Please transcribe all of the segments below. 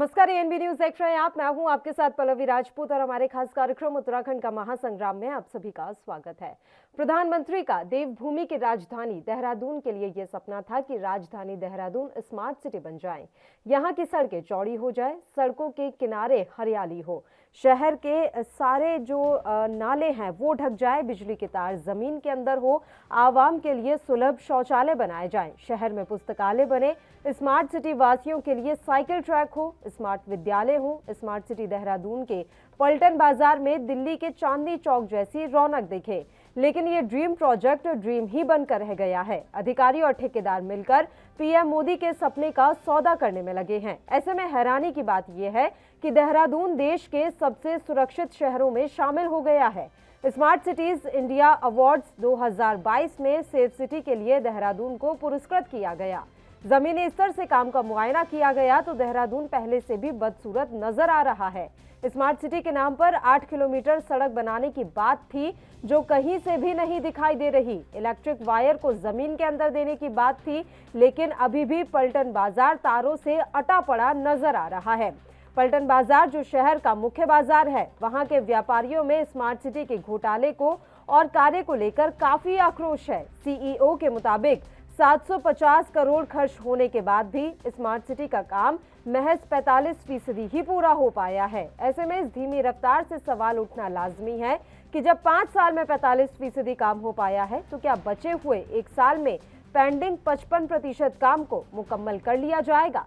नमस्कार, ANB news देख रहे हैं आप। मैं हूं आपके साथ पल्लवी राजपूत और हमारे खास कार्यक्रम उत्तराखंड का महासंग्राम में आप सभी का स्वागत है। प्रधानमंत्री का देवभूमि की राजधानी देहरादून के लिए यह सपना था कि राजधानी देहरादून स्मार्ट सिटी बन जाए। यहां की सड़कें चौड़ी हो जाए, सड़कों के किनारे हरियाली हो, शहर के सारे जो नाले हैं वो ढक जाए, बिजली के तार जमीन के अंदर हो, आवाम के लिए सुलभ शौचालय बनाए जाएं, शहर में पुस्तकालय बने, स्मार्ट सिटी वासियों के लिए साइकिल ट्रैक हो, स्मार्ट विद्यालय हो, स्मार्ट सिटी देहरादून के पलटन बाजार में दिल्ली के चांदनी चौक जैसी रौनक दिखे। लेकिन ये ड्रीम प्रोजेक्ट ड्रीम ही बनकर रह गया है। अधिकारी और ठेकेदार मिलकर पीएम मोदी के सपने का सौदा करने में लगे हैं। ऐसे में हैरानी की बात यह है कि देहरादून देश के सबसे सुरक्षित शहरों में शामिल हो गया है। स्मार्ट सिटीज इंडिया अवार्ड्स 2022 में सेफ सिटी के लिए देहरादून को पुरस्कृत किया गया। जमीनी स्तर से काम का मुआयना किया गया तो देहरादून पहले से भी बदसूरत नजर आ रहा है। स्मार्ट सिटी के नाम पर 8 किलोमीटर सड़क बनाने की बात थी जो कहीं से भी नहीं दिखाई दे रही। इलेक्ट्रिक वायर को जमीन के अंदर देने की बात थी, लेकिन अभी भी पलटन बाजार तारों से अटा पड़ा नजर आ रहा है। पलटन बाजार जो शहर का मुख्य बाजार है, वहां के व्यापारियों में स्मार्ट सिटी के घोटाले को और कार्य को लेकर काफी आक्रोश है। सीईओ के मुताबिक 750 करोड़ खर्च होने के बाद भी स्मार्ट सिटी का काम महज 45% ही पूरा हो पाया है। ऐसे में इस धीमी रफ्तार से सवाल उठना लाजमी है कि जब 5 साल में 45% काम हो पाया है तो क्या बचे हुए 1 साल में पेंडिंग 55% काम को मुकम्मल कर लिया जाएगा।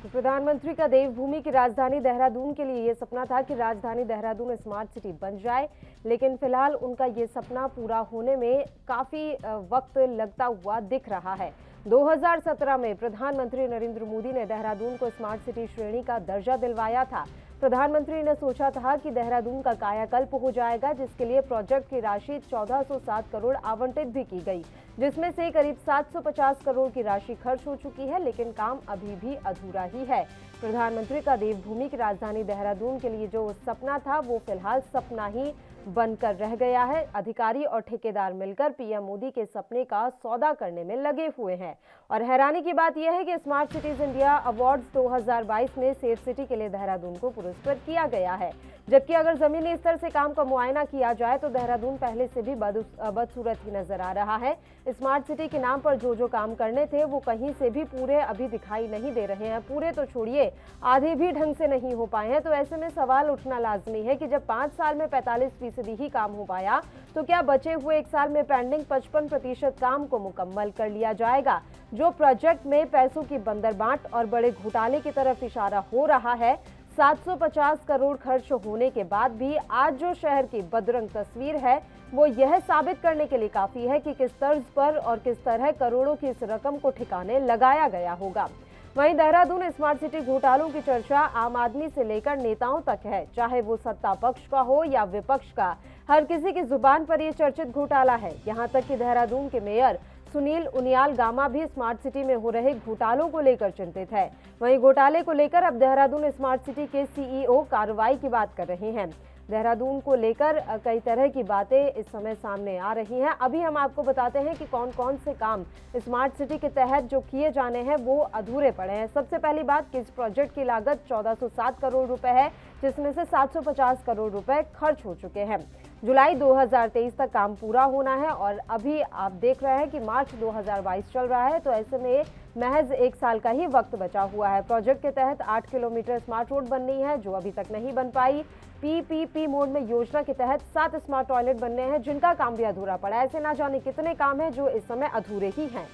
प्रधानमंत्री का देवभूमि की राजधानी देहरादून के लिए यह सपना था कि राजधानी देहरादून स्मार्ट सिटी बन जाए, लेकिन फिलहाल उनका ये सपना पूरा होने में काफी वक्त लगता हुआ दिख रहा है। 2017 में प्रधानमंत्री नरेंद्र मोदी ने देहरादून को स्मार्ट सिटी श्रेणी का दर्जा दिलवाया था। प्रधानमंत्री ने सोचा था कि देहरादून का कायाकल्प हो जाएगा, जिसके लिए प्रोजेक्ट की राशि 1407 करोड़ आवंटित भी की गई, जिसमें से करीब 750 करोड़ की राशि खर्च हो चुकी है, लेकिन काम अभी भी अधूरा ही है। प्रधानमंत्री का देवभूमि की राजधानी देहरादून के लिए जो सपना था वो फिलहाल सपना ही बनकर रह गया है। अधिकारी और ठेकेदार मिलकर पीएम मोदी के सपने का सौदा करने में लगे हुए हैं। और हैरानी की बात यह है कि स्मार्ट सिटीज इंडिया अवार्ड्स 2022 में सेफ सिटी के लिए देहरादून को पुरस्कृत किया गया है, जबकि अगर जमीनी स्तर से काम का मुआयना किया जाए तो देहरादून पहले से भी बदसूरत ही नजर आ रहा है। स्मार्ट सिटी के नाम पर जो काम करने थे वो कहीं से भी पूरे अभी दिखाई नहीं दे रहे हैं। पूरे तो छोड़िए, आधे भी ढंग से नहीं हो पाए हैं। तो ऐसे में सवाल उठना लाजमी है कि जब 5 साल में 45% ही काम हो पाया तो क्या बचे हुए 1 साल में पेंडिंग 55% काम को मुकम्मल कर लिया जाएगा। जो प्रोजेक्ट में पैसों की बंदरबांट और बड़े घोटाले की तरफ इशारा हो रहा है, 750 करोड़ खर्च होने के बाद भी आज जो शहर की बदरंग तस्वीर है वो यह साबित करने के लिए काफी है कि किस तर्ज पर और किस तरह करोड़ों की इस रकम को ठिकाने लगाया गया होगा। वहीं देहरादून स्मार्ट सिटी घोटालों की चर्चा आम आदमी से लेकर नेताओं तक है, चाहे वो सत्ता पक्ष का हो या विपक्ष का। हर किसी की जुबान पर यह चर्चित घोटाला है। यहाँ तक कि देहरादून के मेयर सुनील उनियाल गामा भी स्मार्ट सिटी में हो रहे घोटालों को लेकर चिंतित है। वहीं घोटाले को लेकर अब देहरादून स्मार्ट सिटी के सीईओ कार्रवाई की बात कर रहे हैं। देहरादून को लेकर कई तरह की बातें इस समय सामने आ रही हैं। अभी हम आपको बताते हैं कि कौन कौन से काम स्मार्ट सिटी के तहत जो किए जाने हैं वो अधूरे पड़े हैं। सबसे पहली बात कि इस प्रोजेक्ट की लागत 1407 करोड़ रुपए है, जिसमें से 750 करोड़ रुपए खर्च हो चुके हैं। जुलाई 2023 तक काम पूरा होना है और अभी आप देख रहे हैं कि मार्च 2022 चल रहा है, तो ऐसे में महज 1 साल का ही वक्त बचा हुआ है। प्रोजेक्ट के तहत 8 किलोमीटर स्मार्ट रोड बननी है जो अभी तक नहीं बन पाई। पीपीपी मोड में योजना के तहत 7 स्मार्ट टॉयलेट बनने हैं जिनका काम भी अधूरा पड़ा है। ऐसे ना जाने कितने काम हैं जो इस समय अधूरे ही हैं।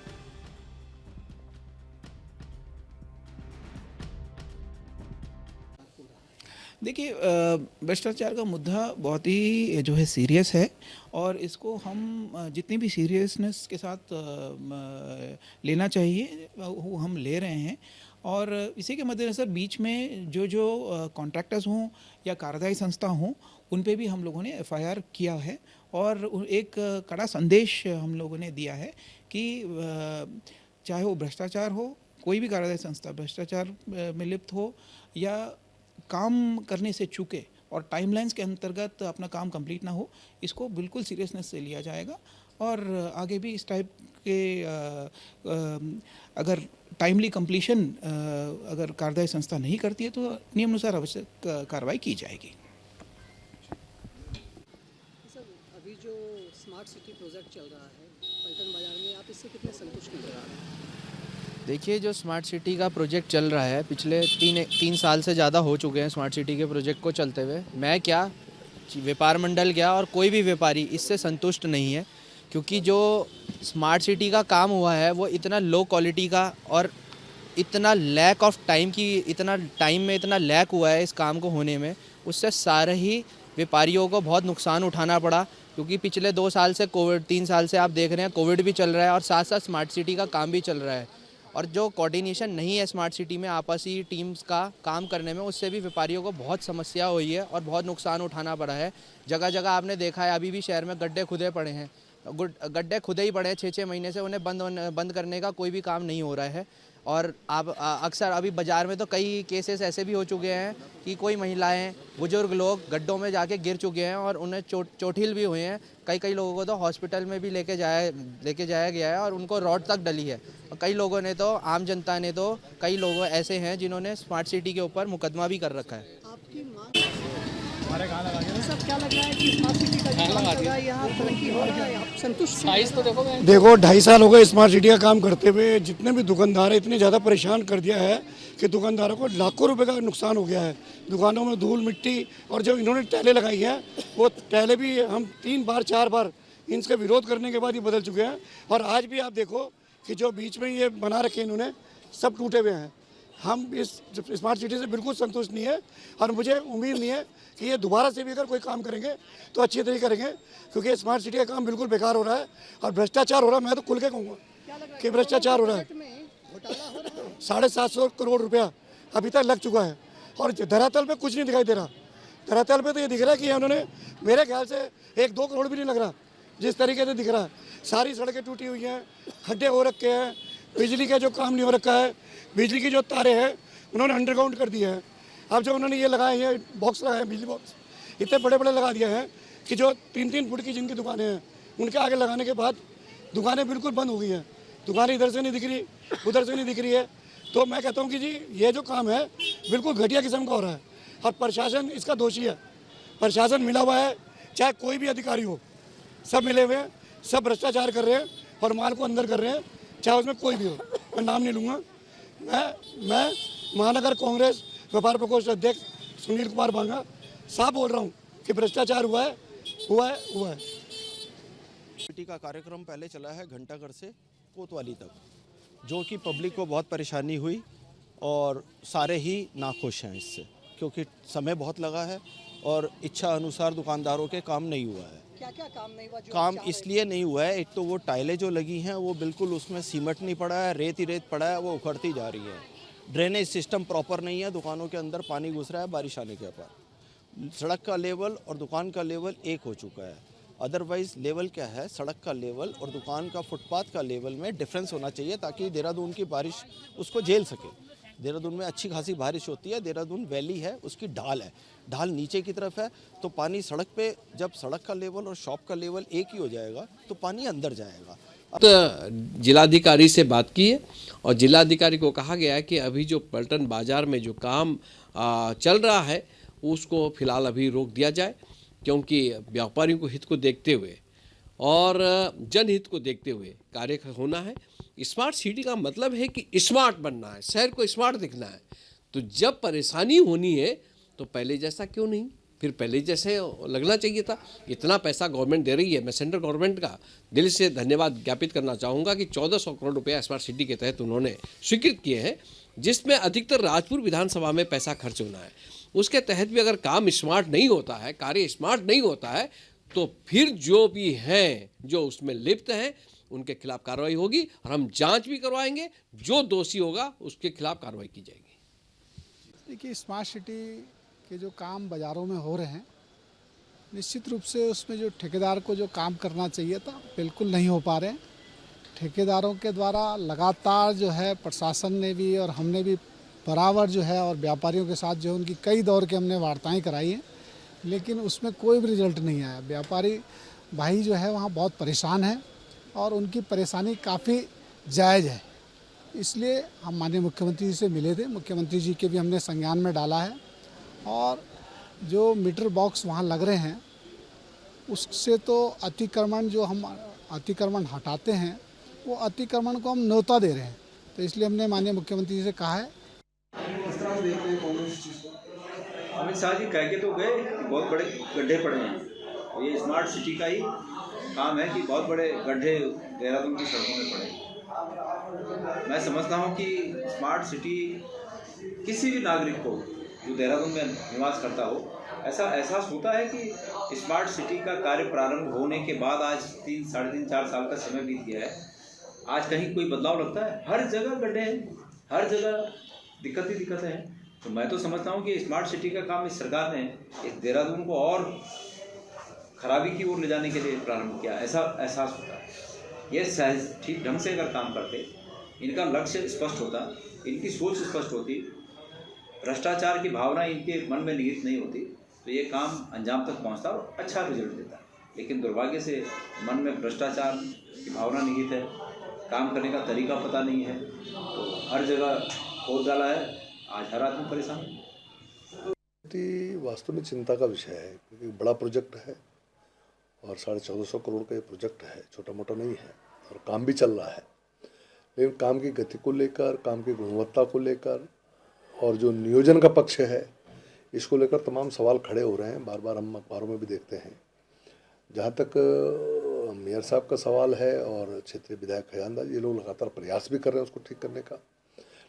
देखिए, भ्रष्टाचार का मुद्दा बहुत ही जो है सीरियस है और इसको हम जितनी भी सीरियसनेस के साथ लेना चाहिए वो हम ले रहे हैं। और इसी के मद्देनज़र बीच में जो कॉन्ट्रैक्टर्स हों या कार्यदायी संस्था हों उन पे भी हम लोगों ने एफआईआर किया है और एक कड़ा संदेश हम लोगों ने दिया है कि चाहे वो भ्रष्टाचार हो, कोई भी कार्यदायी संस्था भ्रष्टाचार में लिप्त हो या काम करने से चूके और टाइमलाइंस के अंतर्गत अपना काम कंप्लीट ना हो, इसको बिल्कुल सीरियसनेस से लिया जाएगा और आगे भी इस टाइप के अगर टाइमली कंप्लीशन अगर कार्यदायी संस्था नहीं करती है तो नियमानुसार आवश्यक कार्रवाई की जाएगी। सर, अभी जो स्मार्ट सिटी प्रोजेक्ट चल रहा है पलटन बाजार में, आप इससे कितने संतुष्ट नजर आ रहे हैं? देखिए, जो स्मार्ट सिटी का प्रोजेक्ट चल रहा है पिछले तीन साल से ज़्यादा हो चुके हैं स्मार्ट सिटी के प्रोजेक्ट को चलते हुए। मैं क्या, व्यापार मंडल क्या और कोई भी व्यापारी इससे संतुष्ट नहीं है, क्योंकि जो स्मार्ट सिटी का काम हुआ है वो इतना लो क्वालिटी का और इतना लैक ऑफ टाइम की, इतना टाइम में इतना लैक हुआ है इस काम को होने में, उससे सारे ही व्यापारियों को बहुत नुकसान उठाना पड़ा। क्योंकि पिछले 2 साल से कोविड, 3 साल से आप देख रहे हैं कोविड भी चल रहा है और साथ साथ स्मार्ट सिटी का काम भी चल रहा है, और जो कोऑर्डिनेशन नहीं है स्मार्ट सिटी में आपसी टीम्स का काम करने में, उससे भी व्यापारियों को बहुत समस्या हुई है और बहुत नुकसान उठाना पड़ा है। जगह जगह आपने देखा है अभी भी शहर में गड्ढे खुदे पड़े हैं, गड्ढे खुदे ही पड़े हैं 6-6 महीने से, उन्हें बंद करने का कोई भी काम नहीं हो रहा है। और आप अक्सर अभी बाज़ार में तो कई केसेस ऐसे भी हो चुके हैं कि कोई महिलाएं, बुजुर्ग लोग गड्ढों में जाके गिर चुके हैं और उन्हें चोटिल भी हुए हैं। कई लोगों को तो हॉस्पिटल में भी लेके जाया गया है और उनको रॉड तक डली है। और कई लोगों ने तो, आम जनता ने तो, कई लोग ऐसे हैं जिन्होंने स्मार्ट सिटी के ऊपर मुकदमा भी कर रखा है। आपकी मांग सब क्या लग रहा है कि स्मार्ट सिटी का जो काम चल रहा है यहाँ तरक्की हो रहा है, आप संतुष्ट हैं? देखो 2.5 साल हो गए स्मार्ट सिटी का काम करते हुए। जितने भी दुकानदार हैं इतने ज़्यादा परेशान कर दिया है कि दुकानदारों को लाखों रुपए का नुकसान हो गया है। दुकानों में धूल मिट्टी, और जो इन्होंने टाइलें लगाई हैं वो टाइलें भी हम 3 बार 4 बार इनका विरोध करने के बाद ये बदल चुके हैं। और आज भी आप देखो कि जो बीच में ये बना रखे इन्होंने सब टूटे हुए हैं। हम इस स्मार्ट सिटी से बिल्कुल संतुष्ट नहीं है और मुझे उम्मीद नहीं है कि ये दोबारा से भी अगर कोई काम करेंगे तो अच्छी तरीके करेंगे, क्योंकि स्मार्ट सिटी का काम बिल्कुल बेकार हो रहा है और भ्रष्टाचार हो रहा है। मैं तो खुल के कहूँगा कि भ्रष्टाचार हो रहा है। 750 करोड़ रुपया अभी तक लग चुका है और धरातल पे कुछ नहीं दिखाई दे रहा। धरातल पे तो ये दिख रहा है कि उन्होंने, मेरे ख्याल से 1-2 करोड़ भी नहीं लग रहा जिस तरीके से दिख रहा है। सारी सड़कें टूटी हुई हैं, खड्डे हो रखे हैं, बिजली का जो काम नहीं हो रखा है, बिजली की जो तारें हैं उन्होंने अंडरग्राउंड कर दिए हैं। अब जो उन्होंने ये लगाए हैं बॉक्स लगाए हैं, बिजली बॉक्स इतने बड़े बड़े लगा दिए हैं कि जो 3-3 फुट की जिनकी दुकानें हैं उनके आगे लगाने के बाद दुकानें बिल्कुल बंद हो गई हैं। दुकानें इधर से नहीं दिख रही, उधर से नहीं दिख रही है। तो मैं कहता हूँ कि जी ये जो काम है बिल्कुल घटिया किस्म का हो रहा है और प्रशासन इसका दोषी है। प्रशासन मिला हुआ है, चाहे कोई भी अधिकारी हो, सब मिले हुए हैं, सब भ्रष्टाचार कर रहे हैं और माल को अंदर कर रहे हैं, चाहे उसमें कोई भी हो। मैं नाम नहीं लूँगा। मैं महानगर कांग्रेस व्यापार प्रकोष्ठ अध्यक्ष सुनील कुमार बांगा साहब बोल रहा हूँ कि भ्रष्टाचार हुआ है। सिटी का कार्यक्रम पहले चला है घंटाघर से कोतवाली तक, जो कि पब्लिक को बहुत परेशानी हुई और सारे ही नाखुश हैं इससे, क्योंकि समय बहुत लगा है और इच्छा अनुसार दुकानदारों के काम नहीं हुआ है। क्या काम नहीं हुआ? काम इसलिए नहीं हुआ है, एक तो वो टाइलें जो लगी हैं वो बिल्कुल उसमें सीमेंट नहीं पड़ा है, रेत ही रेत पड़ा है, वो उखड़ती जा रही है। ड्रेनेज सिस्टम प्रॉपर नहीं है, दुकानों के अंदर पानी घुस रहा है बारिश आने के बाद। सड़क का लेवल और दुकान का लेवल एक हो चुका है। अदरवाइज़ लेवल क्या है, सड़क का लेवल और दुकान का फुटपाथ का लेवल में डिफरेंस होना चाहिए ताकि देहरादून की बारिश उसको झेल सके। देहरादून में अच्छी खासी बारिश होती है, देहरादून वैली है, उसकी ढाल है, ढाल नीचे की तरफ है, तो पानी सड़क पे, जब सड़क का लेवल और शॉप का लेवल एक ही हो जाएगा तो पानी अंदर जाएगा। जिलाधिकारी से बात की है और जिलाधिकारी को कहा गया है कि अभी जो पलटन बाजार में जो काम चल रहा है उसको फिलहाल अभी रोक दिया जाए, क्योंकि व्यापारियों को हित को देखते हुए और जनहित को देखते हुए कार्य होना है। स्मार्ट सिटी का मतलब है कि स्मार्ट बनना है, शहर को स्मार्ट दिखना है। तो जब परेशानी होनी है तो पहले जैसा क्यों नहीं, फिर पहले जैसे लगना चाहिए था। इतना पैसा गवर्नमेंट दे रही है। मैं सेंट्रल गवर्नमेंट का दिल से धन्यवाद ज्ञापित करना चाहूँगा कि 1400 करोड़ रुपया स्मार्ट सिटी के तहत उन्होंने स्वीकृत किए हैं, जिसमें अधिकतर राजपुर विधानसभा में पैसा खर्च होना है। उसके तहत भी अगर काम स्मार्ट नहीं होता है, कार्य स्मार्ट नहीं होता है, तो फिर जो भी हैं, जो उसमें लिप्त हैं, उनके खिलाफ कार्रवाई होगी और हम जांच भी करवाएंगे। जो दोषी होगा उसके खिलाफ कार्रवाई की जाएगी। देखिए, स्मार्ट सिटी के जो काम बाज़ारों में हो रहे हैं, निश्चित रूप से उसमें जो ठेकेदार को जो काम करना चाहिए था बिल्कुल नहीं हो पा रहे हैं। ठेकेदारों के द्वारा लगातार जो है प्रशासन ने भी और हमने भी बराबर जो है और व्यापारियों के साथ जो है उनकी कई दौर के हमने वार्ताएं कराई हैं, लेकिन उसमें कोई भी रिजल्ट नहीं आया। व्यापारी भाई जो है वहाँ बहुत परेशान हैं और उनकी परेशानी काफ़ी जायज़ है। इसलिए हम माननीय मुख्यमंत्री जी से मिले थे, मुख्यमंत्री जी के भी हमने संज्ञान में डाला है और जो मीटर बॉक्स वहाँ लग रहे हैं उससे तो अतिक्रमण जो हम अतिक्रमण हटाते हैं वो अतिक्रमण को हम न्योता दे रहे हैं। तो इसलिए हमने माननीय मुख्यमंत्री जी से कहा है। किस तरह से देखते हैं कांग्रेस इस चीज़ को? अमित शाह जी कह के तो गए कि बहुत बड़े गड्ढे पड़े हैं और ये स्मार्ट सिटी का ही काम है कि बहुत बड़े गड्ढे देहरादून की सड़कों में पड़े हैं। मैं समझता हूँ कि स्मार्ट सिटी किसी भी नागरिक को जो देहरादून में निवास करता हो ऐसा एहसास होता है कि स्मार्ट सिटी का कार्य प्रारंभ होने के बाद आज 3, साढ़े 3, 4 साल का समय बीत गया है। आज कहीं कोई बदलाव लगता है? हर जगह गड्ढे हैं, हर जगह दिक्कत ही दिक्कतें हैं। तो मैं तो समझता हूँ कि स्मार्ट सिटी का काम इस सरकार ने इस देहरादून को और खराबी की ओर ले जाने के लिए प्रारंभ किया, ऐसा एहसास होता है। ये सहज ठीक ढंग से अगर काम करते, इनका लक्ष्य स्पष्ट होता, इनकी सोच स्पष्ट होती, भ्रष्टाचार की भावना इनके मन में निहित नहीं होती, तो ये काम अंजाम तक पहुंचता और अच्छा रिजल्ट देता। लेकिन दुर्भाग्य से मन में भ्रष्टाचार की भावना निहित है, काम करने का तरीका पता नहीं है, तो हर जगह खोद डाला है। आज हर आदमी परेशान है। वास्तव में चिंता का विषय है क्योंकि बड़ा प्रोजेक्ट है और 1450 करोड़ का ये प्रोजेक्ट है, छोटा मोटा नहीं है और काम भी चल रहा है। लेकिन काम की गति को लेकर, काम की गुणवत्ता को लेकर और जो नियोजन का पक्ष है इसको लेकर तमाम सवाल खड़े हो रहे हैं। बार बार हम अखबारों में भी देखते हैं। जहाँ तक मेयर साहब का सवाल है और क्षेत्रीय विधायक खजानदार, ये लोग लगातार प्रयास भी कर रहे हैं उसको ठीक करने का।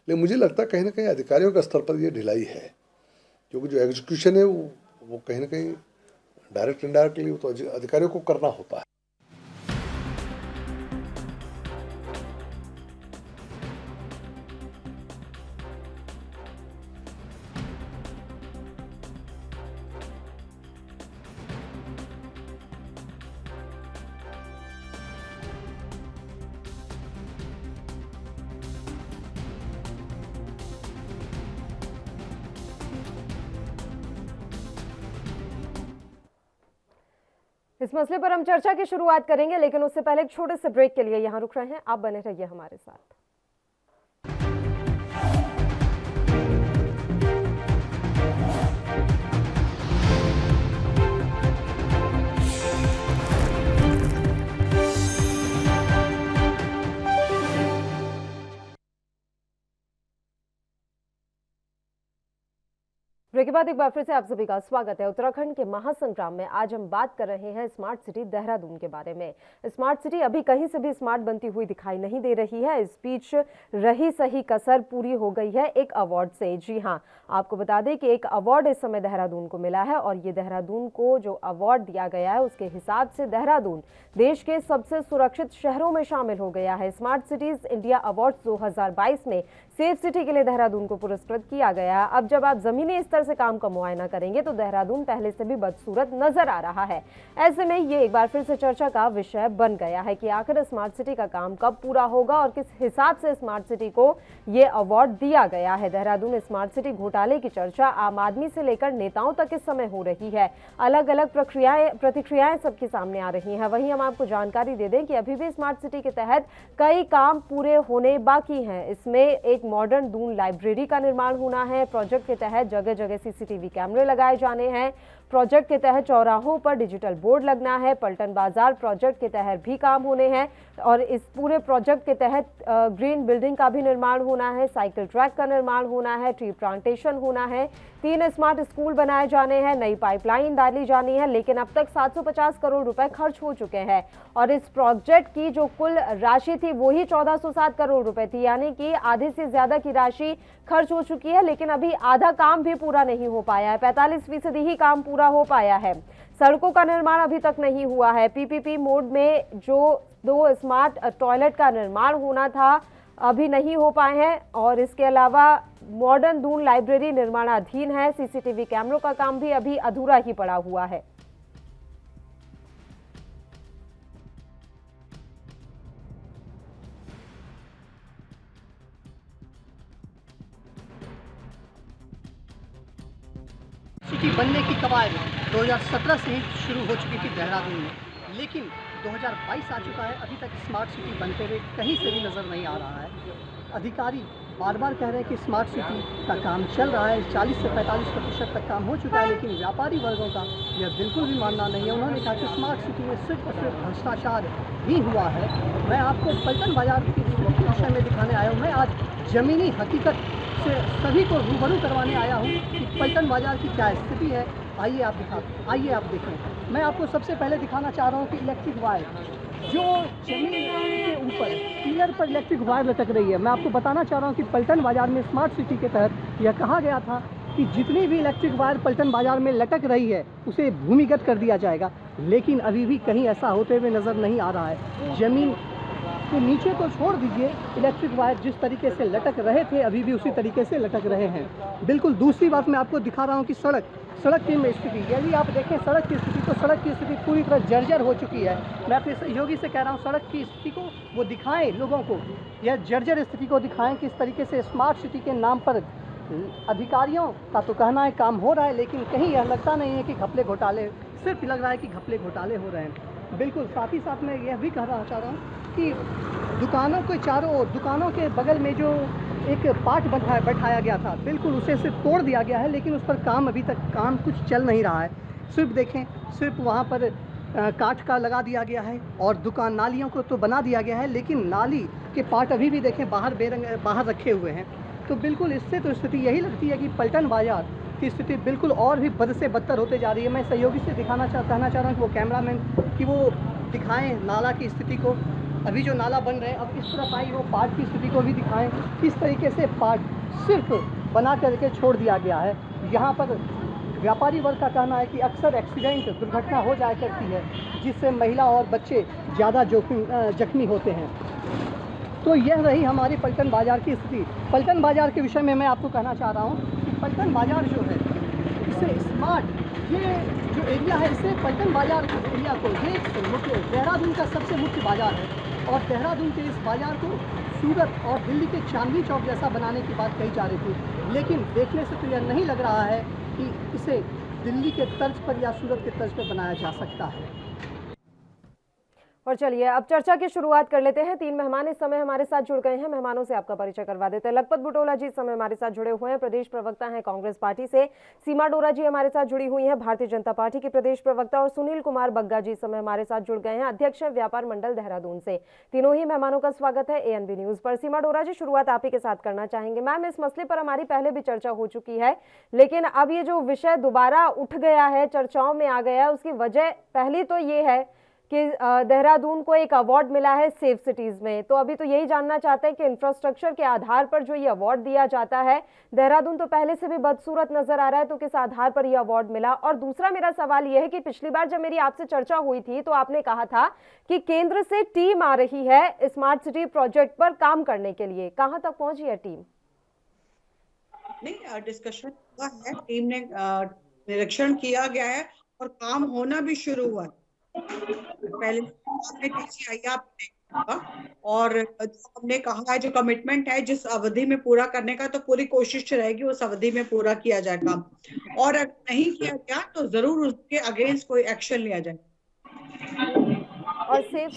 लेकिन मुझे लगता है कहीं ना कहीं अधिकारियों के स्तर पर ये ढिलाई है, क्योंकि जो एग्जीक्यूशन है वो कहीं ना कहीं डायरेक्ट इनडायरेक्टली तो अधिकारियों को करना होता है। इस मसले पर हम चर्चा की शुरुआत करेंगे, लेकिन उससे पहले एक छोटे से ब्रेक के लिए यहां रुक रहे हैं। आप बने रहिए हमारे साथ। ब्रेक के बाद एक बार फिर से आप सभी का स्वागत है। उत्तराखंड के महासंग्राम में आज हम बात कर रहे हैं स्मार्ट सिटी देहरादून के बारे में। स्मार्ट सिटी अभी कहीं से भी स्मार्ट बनती हुई दिखाई नहीं दे रही है। इस बीच रही सही कसर पूरी हो गई है एक अवार्ड से। जी हां, आपको बता दें कि एक अवार्ड इस समय देहरादून को मिला है और ये देहरादून को जो अवार्ड दिया गया है उसके हिसाब से देहरादून देश के सबसे सुरक्षित शहरों में शामिल हो गया है। स्मार्ट सिटीज इंडिया अवार्ड 2022 में सेफ सिटी के लिए देहरादून को पुरस्कृत किया गया। अब जब आप जमीनी स्तर से काम का मुआयना करेंगे तो देहरादून पहले से भी बदसूरत नजर आ रहा है। ऐसे में ये एक बार फिर से चर्चा का विषय बन गया है कि आखिर स्मार्ट सिटी का काम कब पूरा होगा और किस हिसाब से स्मार्ट सिटी को ये अवार्ड दिया गया है। देहरादून स्मार्ट सिटी घोटाले की चर्चा आम आदमी से लेकर नेताओं तक इस समय हो रही है। अलग अलग प्रतिक्रियाएं सबके सामने आ रही हैं। वहीं हम आपको जानकारी दे दें कि अभी भी स्मार्ट सिटी के तहत कई काम पूरे होने बाकी हैं। इसमें एक मॉडर्न दून लाइब्रेरी का निर्माण होना है। प्रोजेक्ट के तहत जगह जगह सीसीटीवी कैमरे लगाए जाने हैं। प्रोजेक्ट के तहत चौराहों पर डिजिटल बोर्ड लगना है। पलटन बाजार प्रोजेक्ट के तहत भी काम होने हैं और इस पूरे प्रोजेक्ट के तहत ग्रीन बिल्डिंग का भी निर्माण होना है। साइकिल ट्रैक का निर्माण होना है। ट्री प्लांटेशन होना है। 3 स्मार्ट स्कूल बनाए जाने हैं। नई पाइपलाइन डाली जानी है। लेकिन अब तक 750 करोड़ रुपए खर्च हो चुके हैं और इस प्रोजेक्ट की जो कुल राशि थी वो ही 1407 करोड़ रुपए थी, यानी कि आधे से ज्यादा की राशि खर्च हो चुकी है। लेकिन अभी आधा काम भी पूरा नहीं हो पाया है। 45% ही काम पूरा हो पाया है। सड़कों का निर्माण अभी तक नहीं हुआ है। पीपीपी मोड में जो 2 स्मार्ट टॉयलेट का निर्माण होना था अभी नहीं हो पाए हैं और इसके अलावा मॉडर्न दून लाइब्रेरी निर्माणाधीन है। सीसीटीवी कैमरों का काम भी अभी अधूरा ही पड़ा हुआ है। सिटी बनने की कवायद 2017 से ही शुरू हो चुकी थी देहरादून में, लेकिन 2022 आ चुका है, अभी तक स्मार्ट सिटी बनते हुए कहीं से भी नज़र नहीं आ रहा है। अधिकारी बार बार कह रहे हैं कि स्मार्ट सिटी का काम चल रहा है, 40 से 45% तक काम हो चुका है, लेकिन व्यापारी वर्गों का यह बिल्कुल भी मानना नहीं है। उन्होंने कहा कि स्मार्ट सिटी में सिर्फ और सिर्फ भ्रष्टाचार ही हुआ है। मैं आपको पलटन बाजार की विषय में दिखाने आया हूँ। मैं आज ज़मीनी हकीकत से सभी को रूबरू करवाने आया हूँ कि पलटन बाजार की क्या स्थिति है। आइए आप देखें। मैं आपको सबसे पहले दिखाना चाह रहा हूँ कि इलेक्ट्रिक वायर जो जमीन के ऊपर पिलर पर इलेक्ट्रिक वायर लटक रही है। मैं आपको बताना चाह रहा हूँ कि पलटन बाजार में स्मार्ट सिटी के तहत यह कहा गया था कि जितनी भी इलेक्ट्रिक वायर पलटन बाजार में लटक रही है उसे भूमिगत कर दिया जाएगा, लेकिन अभी भी कहीं ऐसा होते हुए नज़र नहीं आ रहा है। ज़मीन के नीचे तो छोड़ दीजिए, इलेक्ट्रिक वायर जिस तरीके से लटक रहे थे अभी भी उसी तरीके से लटक रहे हैं। बिल्कुल दूसरी बात मैं आपको दिखा रहा हूँ कि सड़क की स्थिति, यदि आप देखें सड़क की स्थिति, तो सड़क की स्थिति पूरी तरह जर्जर हो चुकी है। मैं अपने सहयोगी से कह रहा हूँ सड़क की स्थिति को वो दिखाएं, लोगों को यह जर्जर स्थिति को दिखाएं किस तरीके से स्मार्ट सिटी के नाम पर अधिकारियों का तो कहना है काम हो रहा है, लेकिन कहीं यह लगता नहीं है कि घपले घोटाले, सिर्फ लग रहा है कि घपले घोटाले हो रहे हैं। बिल्कुल साथ ही साथ मैं यह भी कहना चाह रहा हूँ कि दुकानों के चारों ओर, दुकानों के बगल में जो एक पाट बैठाया गया था, बिल्कुल उसे सिर्फ तोड़ दिया गया है, लेकिन उस पर अभी तक काम कुछ चल नहीं रहा है। सिर्फ देखें, सिर्फ वहाँ पर काठ का लगा दिया गया है और दुकान नालियों को तो बना दिया गया है, लेकिन नाली के पाट अभी भी देखें बाहर रखे हुए हैं। तो बिल्कुल इससे तो स्थिति यही लगती है कि पलटन बाजार की स्थिति बिल्कुल और भी बद से बदतर होते जा रही है। मैं सहयोगी से कहना चाह रहा हूँ कि वो कैमरामैन कि वो दिखाएं नाला की स्थिति को। अभी जो नाला बन रहे हैं, अब इस तरफ आई वो पार्ट की स्थिति को भी दिखाएं, किस तरीके से पार्ट सिर्फ बना करके छोड़ दिया गया है। यहाँ पर व्यापारी वर्ग का कहना है कि अक्सर एक्सीडेंट, दुर्घटना हो जाया करती है, जिससे महिला और बच्चे ज़्यादा जख्मी होते हैं। तो यह रही हमारी पलटन बाजार की स्थिति। पलटन बाजार के विषय में मैं आपको कहना चाह रहा हूँ कि पलटन बाजार जो है, इसे स्मार्ट, ये जो एरिया है, इसे पलटन बाजार एरिया को, ये मुख्य देहरादून का सबसे मुख्य बाजार है, और देहरादून के इस बाजार को सूरत और दिल्ली के चांदनी चौक जैसा बनाने की बात कही जा रही थी, लेकिन देखने से तो यह नहीं लग रहा है कि इसे दिल्ली के तर्ज पर या सूरत के तर्ज पर बनाया जा सकता है। और चलिए अब चर्चा की शुरुआत कर लेते हैं। 3 मेहमान इस समय हमारे साथ जुड़ गए हैं। मेहमानों से आपका परिचय करवा देते हैं। लखपत बुटोला जी इस समय हमारे साथ जुड़े हुए हैं, प्रदेश प्रवक्ता हैं कांग्रेस पार्टी से। सीमा डोरा जी हमारे साथ जुड़ी हुई हैं, भारतीय जनता पार्टी की प्रदेश प्रवक्ता। और सुनील कुमार बग्गा जी इस समय हमारे साथ जुड़ गए हैं, अध्यक्ष व्यापार मंडल देहरादून से। तीनों ही मेहमानों का स्वागत है ANB न्यूज पर। सीमा डोरा जी, शुरुआत आप ही के साथ करना चाहेंगे। मैम, इस मसले पर हमारी पहले भी चर्चा हो चुकी है, लेकिन अब ये जो विषय दोबारा उठ गया है, चर्चाओं में आ गया है, उसकी वजह पहली तो ये है कि देहरादून को एक अवार्ड मिला है सेफ सिटीज में। तो अभी तो यही जानना चाहते हैं कि इंफ्रास्ट्रक्चर के आधार पर जो ये अवार्ड दिया जाता है, देहरादून तो पहले से भी बदसूरत नजर आ रहा है, तो किस आधार पर यह अवार्ड मिला? और दूसरा मेरा सवाल यह है कि पिछली बार जब मेरी आपसे चर्चा हुई थी तो आपने कहा था कि केंद्र से टीम आ रही है स्मार्ट सिटी प्रोजेक्ट पर काम करने के लिए, कहां तक पहुंची है टीम? नहीं, डिस्कशन हुआ है, टीम ने निरीक्षण किया गया है और काम होना भी शुरू हुआ है। पहले और हमने कहा है जो कमिटमेंट है जिस अवधि में पूरा करने का, तो पूरी कोशिश रहेगी उस अवधि में पूरा किया जाए काम, और अगर नहीं किया गया तो जरूर उसके अगेंस्ट कोई एक्शन लिया जाए। और सेफ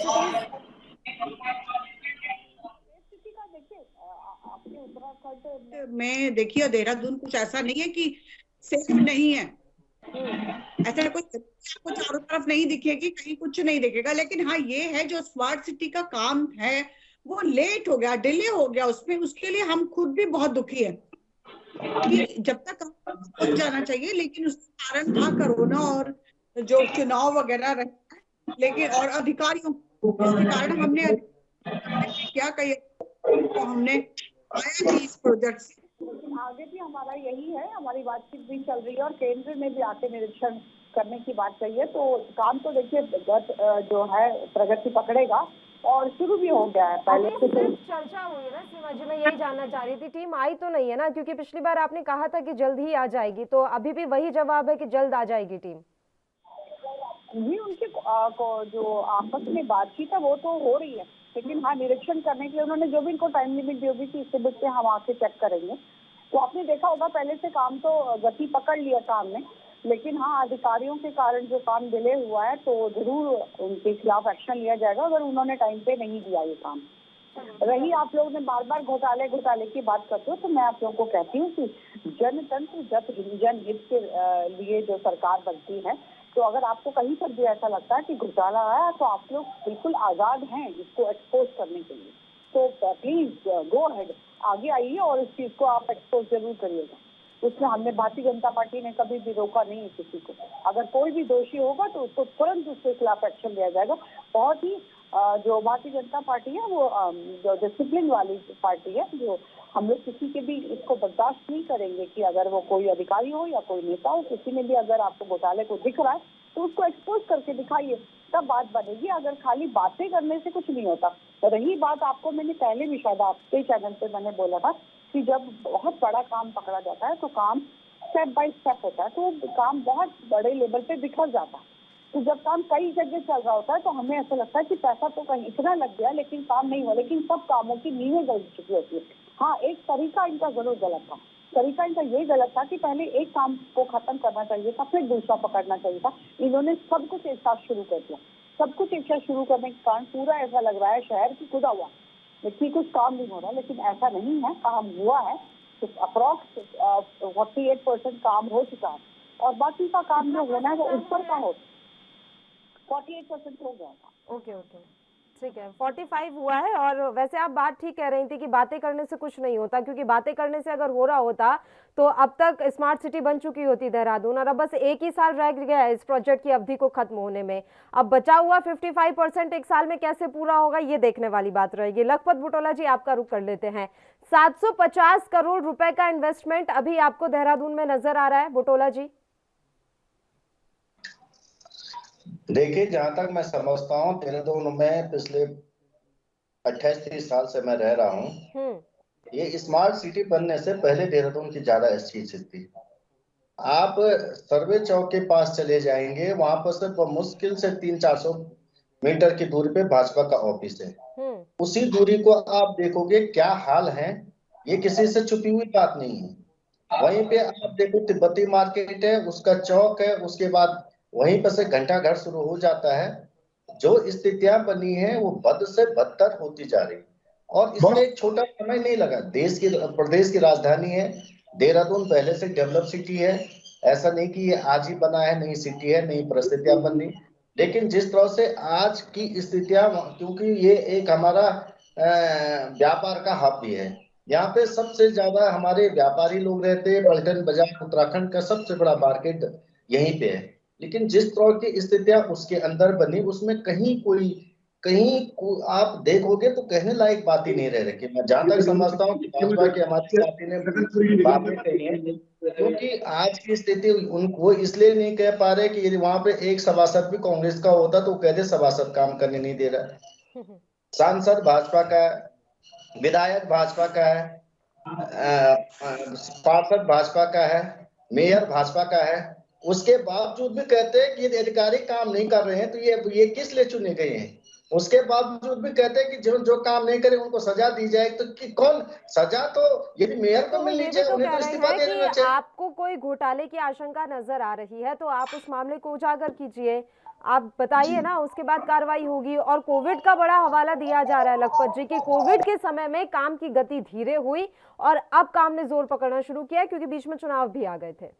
सिटीज का देखिए, आपके उत्तराखंड में देखिए, देहरादून कुछ ऐसा नहीं है कि सेफ नहीं है, ऐसा कुछ आपको चारों तरफ नहीं दिखेगी, कहीं कुछ नहीं दिखेगा। लेकिन हाँ, ये है जो स्मार्ट सिटी का काम है वो लेट हो गया, डिले हो गया उसमें, उसके लिए हम खुद भी बहुत दुखी है कि जब तक पहुंच जाना चाहिए, लेकिन उसका कारण था कोरोना और जो चुनाव वगैरह रहे, लेकिन और अधिकारियों के कारण हमने क्या कही, तो हमने आया भी इस प्रोजेक्ट से। लेकिन आगे भी हमारा यही है, हमारी बातचीत भी चल रही है और केंद्र में भी आके निरीक्षण करने की बात चाहिए। तो काम तो देखिए जो है प्रगति पकड़ेगा और शुरू भी हो गया है। पहले से चर्चा हुई है ना सीमा जी, मैं यही जानना चाह रही थी, टीम आई तो नहीं है ना? क्योंकि पिछली बार आपने कहा था कि जल्द ही आ जाएगी, तो अभी भी वही जवाब है कि जल्द आ जाएगी टीम? नहीं, उनकी जो आपस में बातचीत है वो तो हो रही है, लेकिन हाँ, निरीक्षण करने के लिए उन्होंने जो भी इनको टाइम लिमिट दी होगी कि इससे बीच में हम आके चेक करेंगे। तो आपने देखा होगा पहले से काम तो गति पकड़ लिया था हमने, लेकिन हाँ, अधिकारियों के कारण जो काम डिले हुआ है तो जरूर उनके खिलाफ एक्शन लिया जाएगा अगर उन्होंने टाइम पे नहीं दिया ये काम। रही आप लोगों ने बार बार घोटाले की बात करते हो, तो मैं आप लोगों को कहती हूँ कि जनतंत्र जनहित के लिए जो सरकार बनती है, तो अगर आपको कहीं पर भी ऐसा लगता है कि घोटाला आया तो आप लोग बिल्कुल आजाद हैं इसको एक्सपोज करने के लिए। तो प्लीज गो अहेड, आगे आइए और इस चीज को आप एक्सपोज जरूर करिएगा। उसमें हमने भारतीय जनता पार्टी ने कभी भी रोका नहीं है किसी को। अगर कोई भी दोषी होगा तो उसको तुरंत उसके खिलाफ एक्शन लिया जाएगा। बहुत ही जो भारतीय जनता पार्टी है वो जो डिसिप्लिन वाली पार्टी है, जो हम लोग किसी के भी इसको बर्दाश्त नहीं करेंगे कि अगर वो कोई अधिकारी हो या कोई नेता हो, किसी में भी अगर आपको घोटाले को दिख रहा है तो उसको एक्सपोज करके दिखाइए, तब बात बनेगी। अगर खाली बातें करने से कुछ नहीं होता। तो रही बात, आपको मैंने पहले भी शायद आपके चैनल पे मैंने बोला था कि जब बहुत बड़ा काम पकड़ा जाता है तो काम स्टेप बाय स्टेप होता है, तो काम बहुत बड़े लेवल पे बिखर जाता है। तो जब काम कई जगह चल रहा होता है तो हमें ऐसा लगता है कि पैसा तो कहीं इतना लग गया लेकिन काम नहीं हुआ, लेकिन सब कामों की नींवें गल चुकी होती है। हाँ, एक तरीका इनका जरूर गलत था। तरीका इनका ये गलत था कि पहले एक काम को खत्म करना चाहिए था, फिर दूसरा पकड़ना चाहिए था। इन्होंने सब कुछ एक साथ शुरू कर दिया। सब कुछ एक साथ शुरू करने के कारण पूरा ऐसा लग रहा है शहर की खुदा हुआ, लेकिन कुछ काम नहीं हो रहा। लेकिन ऐसा नहीं है, काम हुआ है। तो अप्रॉक्स 48% काम हो चुका है और बाकी का काम जो होना है वो ऊपर का हो। 48% हो गया था। ओके, ठीक है। 45 हुआ है। और वैसे आप बात ठीक कह रही थी कि बातें करने से कुछ नहीं होता, क्योंकि बातें करने से अगर हो रहा होता तो अब तक स्मार्ट सिटी बन चुकी होती देहरादून, और अब बस 1 ही साल रह गया है इस प्रोजेक्ट की अवधि को खत्म होने में। अब बचा हुआ 55% एक साल में कैसे पूरा होगा, ये देखने वाली बात रहेगी। लखपत बुटोला जी, आपका रुख कर लेते हैं। 750 करोड़ रुपए का इन्वेस्टमेंट अभी आपको देहरादून में नजर आ रहा है, बुटोला जी? देखिए, जहां तक मैं समझता हूँ, देहरादून में पिछले 28-30 साल से मैं रह रहा हूँ। ये स्मार्ट सिटी बनने से पहले देहरादून की ज्यादा अच्छी स्थिति थी। आप सर्वे चौक के पास चले जाएंगे, वहां पर सिर्फ मुश्किल से 300-400 मीटर की दूरी पे भाजपा का ऑफिस है। उसी दूरी को आप देखोगे क्या हाल है, ये किसी से छुपी हुई बात नहीं है। वहीं पे आप देखो तिब्बती मार्केट है, उसका चौक है, उसके बाद वहीं पर से घंटा घर शुरू हो जाता है। जो स्थितियां बनी है वो बद से बदतर होती जा रही, और इसमें एक छोटा समय नहीं लगा। प्रदेश की राजधानी है देहरादून, पहले से डेवलप सिटी है। ऐसा नहीं कि ये आज ही बना है, नई सिटी है, नई परिस्थितियां बनी। लेकिन जिस तरह से आज की स्थितियां, क्योंकि ये एक हमारा व्यापार का हब भी है, यहाँ पे सबसे ज्यादा हमारे व्यापारी लोग रहते हैं। पलटन बाजार उत्तराखंड का सबसे बड़ा मार्केट यहीं पे है। लेकिन जिस तरह की स्थितियां उसके अंदर बनी, उसमें कहीं आप देखोगे तो कहने लायक बात ही नहीं रह रही। मैं जहां तक समझता हूँ कि भाजपा की हमारी पार्टी ने बातें कही है, क्योंकि आज की स्थिति उनको इसलिए नहीं कह पा रहे कि यदि वहां पे एक सभासद भी कांग्रेस का होता तो कहते सभासद काम करने नहीं दे रहा। सांसद भाजपा का है, विधायक भाजपा का है, पार्षद भाजपा का है, मेयर भाजपा का है, उसके बावजूद भी कहते हैं कि यदि अधिकारी काम नहीं कर रहे हैं तो ये किस लिए चुने गए हैं। उसके बावजूद भी कहते हैं कि जो काम नहीं करे उनको सजा दी जाए। तो कौन सजा, तो यदि मेयर को मिलनी चाहिए, उन्हें तो इस्तीफा दे देना चाहिए। आपको कोई घोटाले की आशंका नजर आ रही है तो आप उस मामले को उजागर कीजिए, आप बताइए ना, उसके बाद कार्रवाई होगी। और कोविड का बड़ा हवाला दिया जा रहा है लखपत जी की कोविड के समय में काम की गति धीरे हुई और अब काम ने जोर पकड़ना शुरू किया, क्योंकि बीच में चुनाव भी आ गए थे।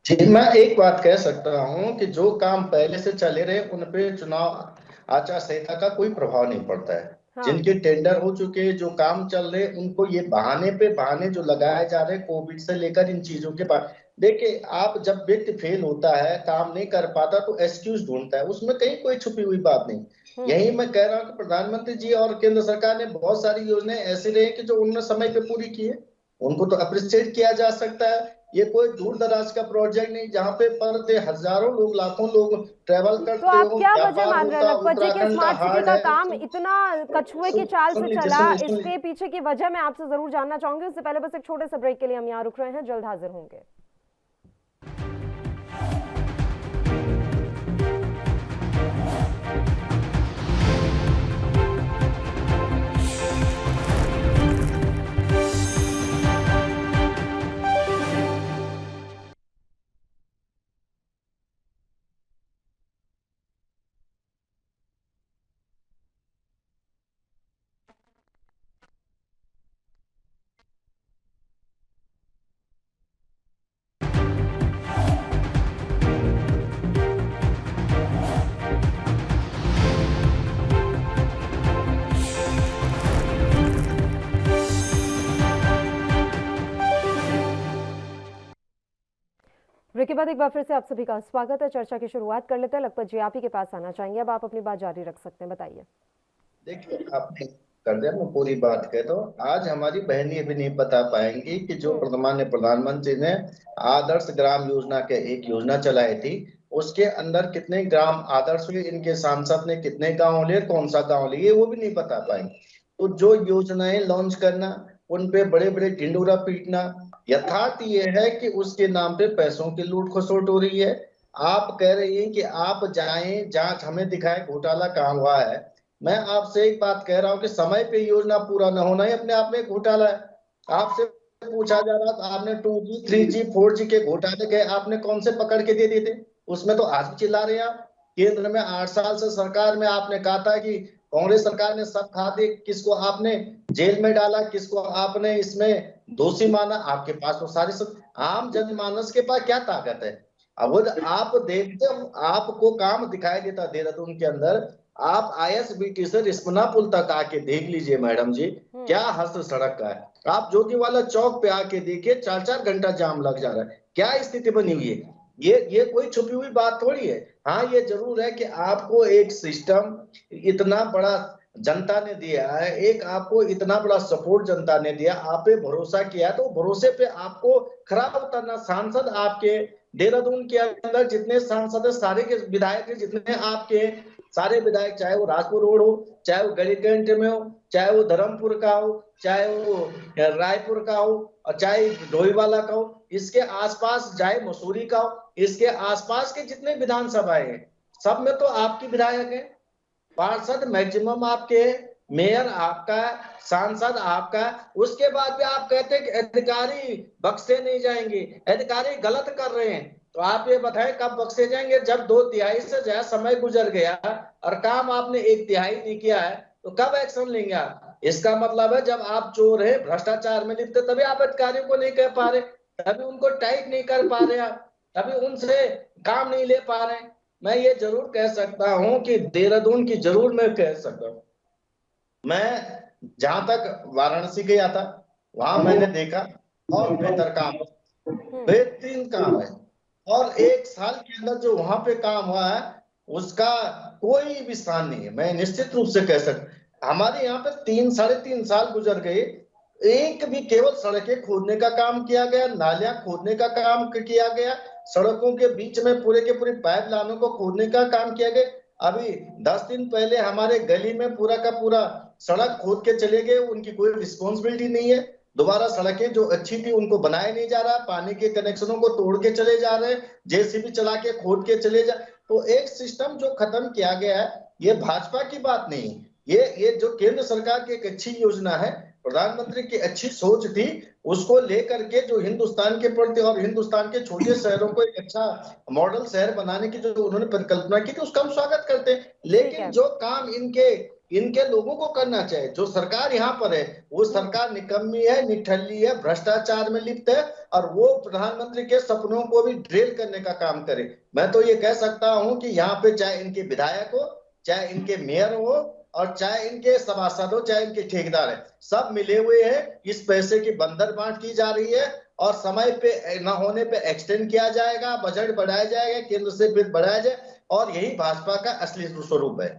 जी, मैं एक बात कह सकता हूं कि जो काम पहले से चले रहे उन पे चुनाव आचार संहिता का कोई प्रभाव नहीं पड़ता है। हाँ। जिनके टेंडर हो चुके, जो काम चल रहे, उनको ये बहाने जो लगाए जा रहे कोविड से लेकर इन चीजों के बाद। देखिए, आप जब व्यक्ति फेल होता है, काम नहीं कर पाता तो एक्सक्यूज ढूंढता है, उसमें कहीं कोई छुपी हुई बात नहीं। यही मैं कह रहा हूँ कि प्रधानमंत्री जी और केंद्र सरकार ने बहुत सारी योजनाएं ऐसी रही कि जो उन्होंने समय पे पूरी की है, उनको तो अप्रिशिएट किया जा सकता है। ये कोई दूर दराज का प्रोजेक्ट नहीं जहाँ पे पर डे हजारों लोग, लाखों लोग ट्रेवल करते तो आप क्या वजह मान रहे हैं लखपत जी कि स्मार्ट सिटी का काम इतना कछुए की चाल से चला? इसके पीछे की वजह मैं आपसे जरूर जानना चाहूंगी। उससे पहले बस एक छोटे से ब्रेक के लिए हम यहाँ रुक रहे हैं, जल्द हाजिर होंगे। ब्रेक के बाद एक बार फिर से आप सभी का स्वागत है। चर्चा की शुरुआत कर लेते हैं। लखपत जी, आप ही के पास आना चाहेंगे। अब आप अपनी बात जारी रख सकते हैं, बताइए। देखिए, आपने कर दिया, मैं पूरी बात कहता हूँ। आज हमारी बहन ये भी नहीं बता पाएंगी कि जो वर्तमान प्रधानमंत्री ने आदर्श ग्राम योजना के एक योजना चलाई थी, उसके अंदर कितने ग्राम आदर्श हुए, इनके सांसद ने कितने गांव लिए, कौन सा गांव लिए, वो भी नहीं बता पाएंगे। तो जो योजनाएं लॉन्च करना, उन पे बड़े बड़े ढिंडोरा पीटना, यथार्थ ये है कि उसके नाम पे पैसों की लूट खसोट हो रही है। आप कह रही हैं कि आप जाएं, जांच हमें दिखाए घोटाला कहाँ हुआ है। मैं आपसे एक बात कह रहा हूं कि समय पे योजना पूरा न होना ही अपने आप में घोटाला है। आपसे पूछा जा रहा था, आपने 2G 3G 4G के घोटाले के आपने कौन से पकड़ के दे दिए थे? उसमें तो आज भी चिल्ला रहे हैं आप। केंद्र में 8 साल से सरकार में आपने कहा था कि कांग्रेस सरकार ने सब खा दी, किसको आपने जेल में डाला, किसको आपने इसमें दोषी माना। आपके पास तो सारे सब, आम जनमानस के पास क्या ताकत है? अब आप देखते हो, आपको काम दिखाई देता देहरादून के अंदर, आप ISBT से रिस्पना पुल तक आके देख लीजिए मैडम जी, क्या हालत सड़क का है। आप ज्योतिवाला चौक पे आके देखिए, 4-4 घंटा जाम लग जा रहा है। क्या स्थिति बनी हुई है? ये कोई छुपी हुई बात थोड़ी है। हाँ, ये जरूर है कि आपको एक सिस्टम इतना बड़ा जनता ने दिया है, एक आपको इतना बड़ा सपोर्ट जनता ने दिया, आप पे भरोसा किया, तो भरोसे पे आपको खराब उतरना। सांसद आपके देहरादून के अंदर जितने सांसद है, सारे के विधायक जितने आपके सारे विधायक, चाहे वो राजपुर रोड हो, चाहे वो गरीबगंज में हो, चाहे वो धर्मपुर का हो, चाहे वो रायपुर का हो, और चाहे डोईवाला का हो, इसके आसपास चाहे मसूरी का हो, इसके आसपास के जितने विधानसभाएं हैं, सब में तो आपकी विधायक है, पार्षद मैक्सिमम आपके, मेयर आपका, सांसद आपका। उसके बाद भी आप कहते हैं कि अधिकारी बख्शे नहीं जाएंगे, अधिकारी गलत कर रहे हैं। तो आप ये बताएं कब बख्शे जाएंगे? जब 2/3 से ज्यादा समय गुजर गया और काम आपने 1/3 नहीं किया है, तो कब एक्शन लेंगे आप? इसका मतलब है जब आप चोर है, भ्रष्टाचार में लिप्त, तभी आप अधिकारियों को नहीं कह पा रहे, तभी उनको टाइट नहीं कर पा रहे आप, तभी उनसे काम नहीं ले पा रहे। मैं ये जरूर कह सकता हूं कि देहरादून की जरूर मैं कह सकता हूं, मैं जहां तक वाराणसी गया था, वहां मैंने देखा और बेहतर काम, बेहतरीन काम है। और 1 साल के अंदर जो वहां पे काम हुआ है, उसका कोई भी स्थान नहीं है। मैं निश्चित रूप से कह सकता, हमारे यहाँ पे 3-3.5 साल गुजर गए, एक भी केवल सड़कें खोदने का काम किया गया, नालियां खोदने का काम किया गया, सड़कों के बीच में पूरे के पूरे पाइप लाइनों को खोदने का काम किया गया। अभी 10 दिन पहले हमारे गली में पूरा का पूरा सड़क खोद के चले गए, उनकी कोई रिस्पॉन्सिबिलिटी नहीं है। दोबारा सड़कें जो अच्छी थी उनको बनाया नहीं जा रहा, पानी के कनेक्शनों को तोड़ के चले जा रहे हैं, JCB चला के खोद के चले जा। तो एक सिस्टम जो खत्म किया गया है, ये भाजपा की बात नहीं, ये जो केंद्र सरकार की एक अच्छी योजना है, प्रधानमंत्री की अच्छी सोच थी, उसको लेकर के जो हिंदुस्तान के प्रति और हिंदुस्तान के छोटे शहरों को एक अच्छा मॉडल शहर बनाने की जो उन्होंने परिकल्पना की थी, उसका हम स्वागत करते हैं। लेकिन जो काम इनके लोगों को करना चाहिए, जो सरकार यहाँ पर है, वो सरकार निकम्मी है, निठल्ली है, भ्रष्टाचार में लिप्त है, और वो प्रधानमंत्री के सपनों को भी ड्रिल करने का काम करे। मैं तो ये कह सकता हूँ कि यहाँ पे चाहे इनके विधायक हो, चाहे इनके मेयर हो, और चाहे इनके सभासद हो, चाहे इनके ठेकेदार है, सब मिले हुए हैं। इस पैसे की बंदर बांट की जा रही है, और समय पे न होने पे एक्सटेंड किया जाएगा, बजट बढ़ाया जाएगा, केंद्र से फिर बढ़ाया जाए, और यही भाजपा का असली स्वरूप है।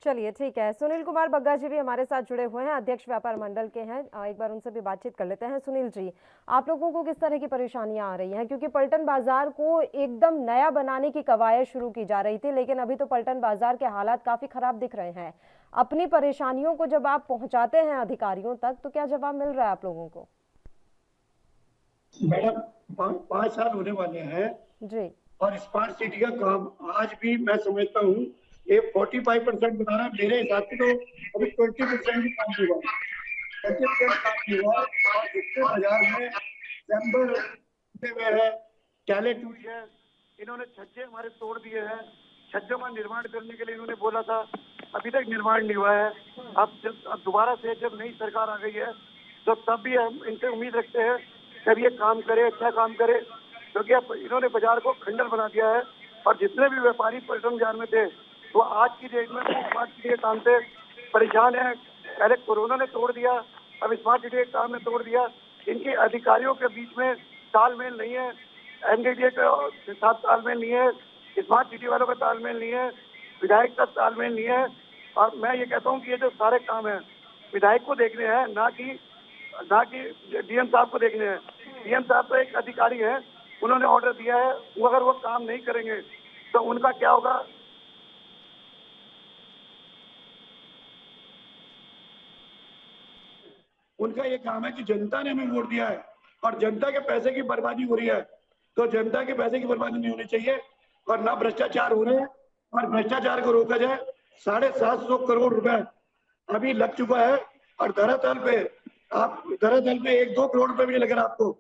चलिए ठीक है, सुनील कुमार बग्गा जी भी हमारे साथ जुड़े हुए हैं, अध्यक्ष व्यापार मंडल के हैं। एक बार उनसे भी बातचीत कर लेते हैं। सुनील जी, आप लोगों को किस तरह की परेशानियां आ रही हैं? क्योंकि पलटन बाजार को एकदम नया बनाने की कवायद शुरू की जा रही थी, लेकिन अभी तो पलटन बाजार के हालात काफी खराब दिख रहे हैं। अपनी परेशानियों को जब आप पहुंचाते हैं अधिकारियों तक, तो क्या जवाब मिल रहा है आप लोगों को? मैडम, 5 साल होने वाले हैं जी, और स्मार्ट सिटी का काम आज भी मैं समझता हूँ ये 45% बना रहा है। मेरे हिसाब से तो अभी 20% भी काम नहीं हुआ, 20% काम नहीं हुआ। और जितने बाजार में चैम्बर हुए हैं, टैलेंट हुई है, इन्होंने छज्जे हमारे तोड़ दिए हैं। छज्जों का निर्माण करने के लिए इन्होंने बोला था, अभी तक निर्माण नहीं हुआ है। अब दोबारा से जब नई सरकार आ गई है, तो तब भी हम इनसे उम्मीद रखते हैं कि अब ये काम करे, अच्छा काम करे, क्योंकि अब इन्होंने बाजार को खंडर बना दिया है। और जितने भी व्यापारी पलटन बाजार में थे, वो आज की डेट में स्मार्ट सिटी के काम से परेशान है। पहले कोरोना ने तोड़ दिया, अब स्मार्ट सिटी के काम ने तोड़ दिया। इनके अधिकारियों के बीच में तालमेल नहीं है। एनडीडीए का साथ तालमेल नहीं है, स्मार्ट सिटी वालों का तालमेल नहीं है, विधायक का तालमेल नहीं है। और मैं ये कहता हूँ कि ये जो सारे काम हैं विधायक को देखने हैं, ना कि डीएम साहब को देखने हैं। डीएम साहब तो एक अधिकारी है, उन्होंने ऑर्डर दिया है, वो अगर वो काम नहीं करेंगे तो उनका क्या होगा। उनका ये काम है कि जनता ने हमें वोट दिया है और जनता के पैसे की बर्बादी हो रही है, तो जनता के पैसे की बर्बादी नहीं होनी चाहिए और ना भ्रष्टाचार हो रहे हैं। और भ्रष्टाचार को रोका जाए। 750 करोड़ रुपए अभी लग चुका है और धरातल पे 1-2 करोड़ रुपए भी नहीं लग रहा आपको।